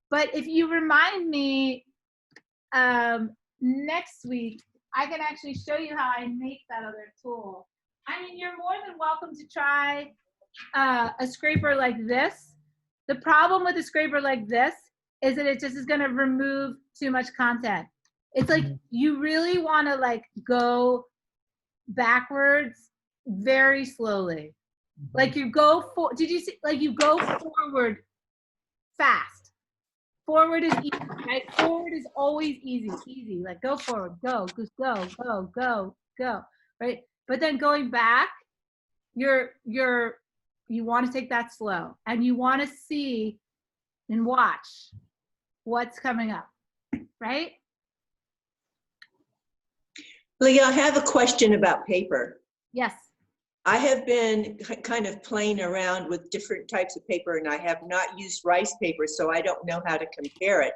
But if you remind me next week, I can actually show you how I make that other tool. I mean, you're more than welcome to try a scraper like this. The problem with a scraper like this is that it just is gonna remove too much content. It's like you really wanna like go backwards very slowly. Like you go did you see, like you go forward fast. Forward is easy, right? Forward is always easy. Like go forward, go, right? But then going back, you want to take that slow, and you want to see and watch what's coming up, right? Leah, I have a question about paper. Yes. I have been kind of playing around with different types of paper, and I have not used rice paper, so I don't know how to compare it.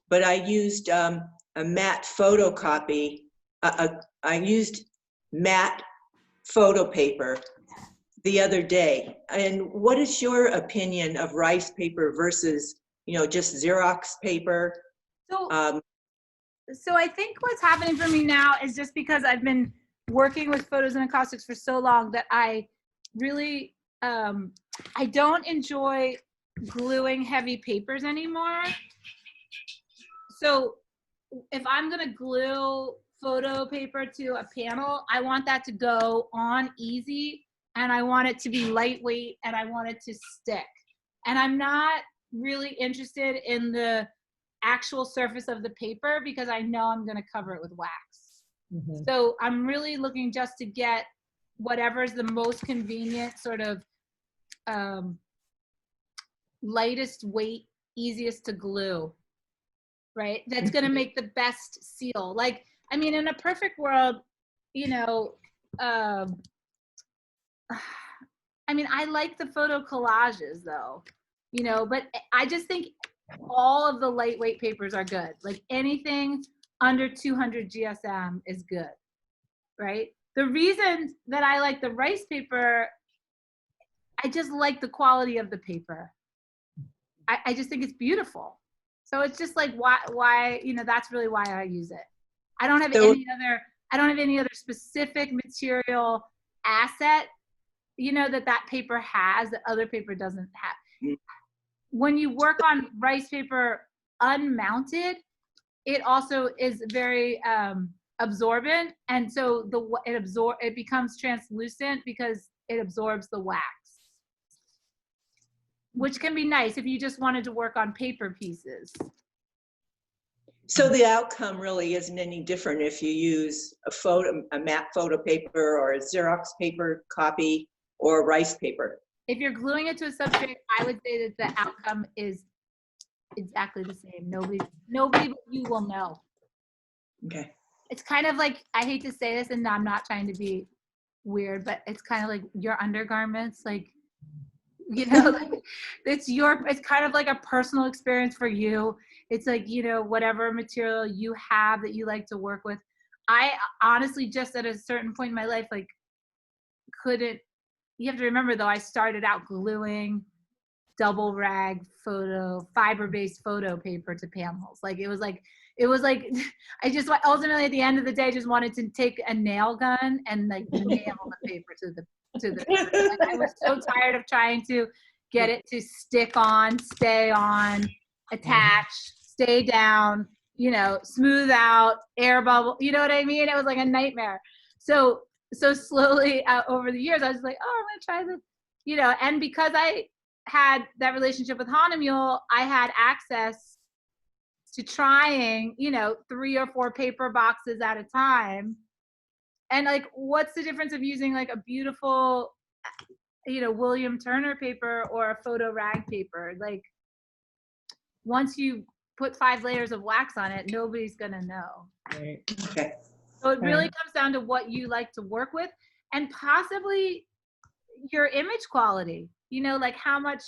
But I used a matte photocopy. I used matte photo paper the other day. And what is your opinion of rice paper versus, you know, just Xerox paper? So I think what's happening for me now is just because I've been working with photos and encaustics for so long that I really, I don't enjoy gluing heavy papers anymore. So if I'm gonna glue photo paper to a panel, I want that to go on easy, and I want it to be lightweight, and I want it to stick. And I'm not really interested in the actual surface of the paper because I know I'm gonna cover it with wax. So I'm really looking just to get whatever's the most convenient sort of lightest weight, easiest to glue. right? That's going to make the best seal. Like, I mean, in a perfect world, you know, I mean, I like the photo collages though, you know, but I just think all of the lightweight papers are good. Like anything under 200 GSM is good, right? The reason that I like the rice paper, I just like the quality of the paper. I just think it's beautiful. So it's just like why, you know, that's really why I use it. I don't have any other specific material asset, you know, that paper has that other paper doesn't have. When you work on rice paper unmounted, it also is very absorbent, and so it becomes translucent because it absorbs the wax, which can be nice if you just wanted to work on paper pieces. So the outcome really isn't any different if you use a matte photo paper or a Xerox paper copy or rice paper. If you're gluing it to a substrate, I would say that the outcome is exactly the same. Nobody but you will know. Okay. It's kind of like, I hate to say this, and I'm not trying to be weird, but it's kind of like your undergarments, like, you know, like it's kind of like a personal experience for you. It's like, you know, whatever material you have that you like to work with. I honestly just at a certain point in my life, like you have to remember though, I started out gluing double rag fiber-based photo paper to panels. Like it was like I just ultimately at the end of the day just wanted to take a nail gun and like nail the paper to the like, I was so tired of trying to get it to stick on, stay on, attach, stay down, you know, smooth out, air bubble, you know what I mean? It was like a nightmare. So slowly over the years, I was like, oh, I'm gonna try this, you know, and because I had that relationship with Hanemule, I had access to trying, you know, 3 or 4 paper boxes at a time. And like, what's the difference of using like a beautiful, you know, William Turner paper or a photo rag paper? Like, once you put 5 layers of wax on it, nobody's gonna know. Right. Okay. So it really comes down to what you like to work with and possibly your image quality, you know, like how much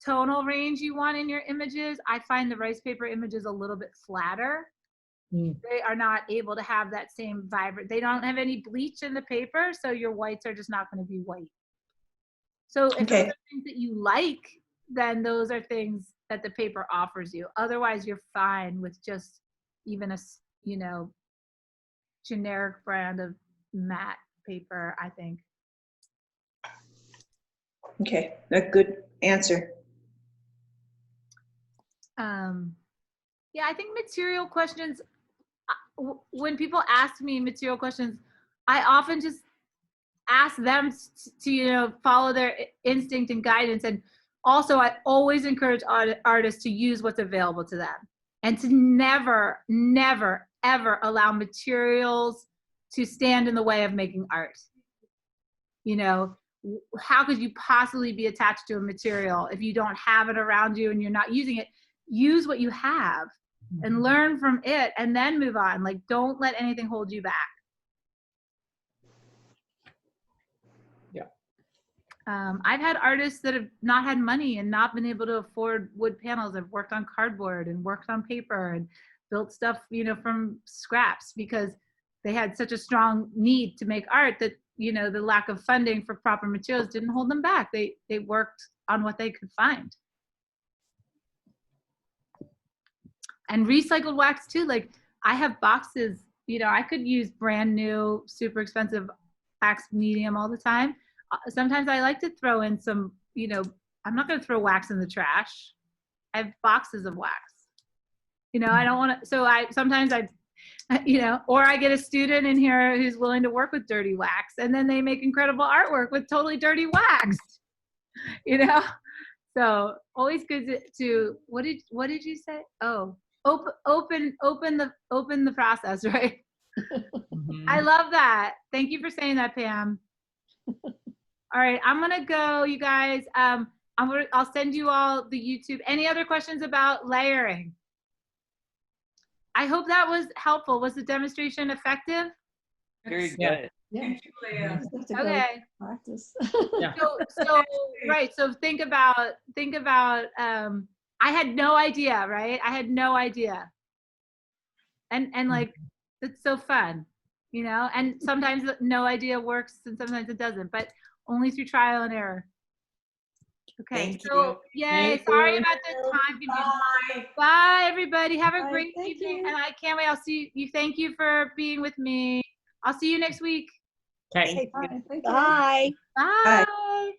tonal range you want in your images. I find the rice paper images a little bit flatter. They are not able to have that same vibrant, they don't have any bleach in the paper, so your whites are just not going to be white. So if those are things that you like, then those are things that the paper offers you. Otherwise, you're fine with just even a, you know, generic brand of matte paper, I think. Okay, a good answer. Yeah, I think material questions, when people ask me material questions, I often just ask them to, you know, follow their instinct and guidance. And also I always encourage artists to use what's available to them and to never, never, ever allow materials to stand in the way of making art. You know, how could you possibly be attached to a material if you don't have it around you and you're not using it? Use what you have and learn from it and then move on. Like, don't let anything hold you back. Yeah. I've had artists that have not had money and not been able to afford wood panels. I've worked on cardboard and worked on paper and built stuff, you know, from scraps because they had such a strong need to make art that, you know, the lack of funding for proper materials didn't hold them back. They worked on what they could find. And recycled wax too. Like I have boxes, you know, I could use brand new, super expensive wax medium all the time. Sometimes I like to throw in some, you know, I'm not going to throw wax in the trash. I have boxes of wax. You know, I don't want to, so sometimes I, you know, or I get a student in here who's willing to work with dirty wax and then they make incredible artwork with totally dirty wax, you know? So always good to what did you say? Oh, open the process, right? I love that. Thank you for saying that, Pam. All right, I'm gonna go, you guys. I'll send you all the YouTube. Any other questions about layering? I hope that was helpful. Was the demonstration effective? Very Yeah. good. Yeah. Thank you, Leah. Just have to go Okay. practice. Yeah. So right. So think about I had no idea, right? I had no idea. And like, it's so fun, you know, and sometimes no idea works and sometimes it doesn't, but only through trial and error. Okay, Thank so yay, Thank sorry you. about the time confusion. Bye. Bye everybody, have a Bye, great thank evening, you. and I can't wait. I'll see you. Thank you for being with me. I'll see you next week. Okay. Thank you. Bye. Thank you. Bye. Bye.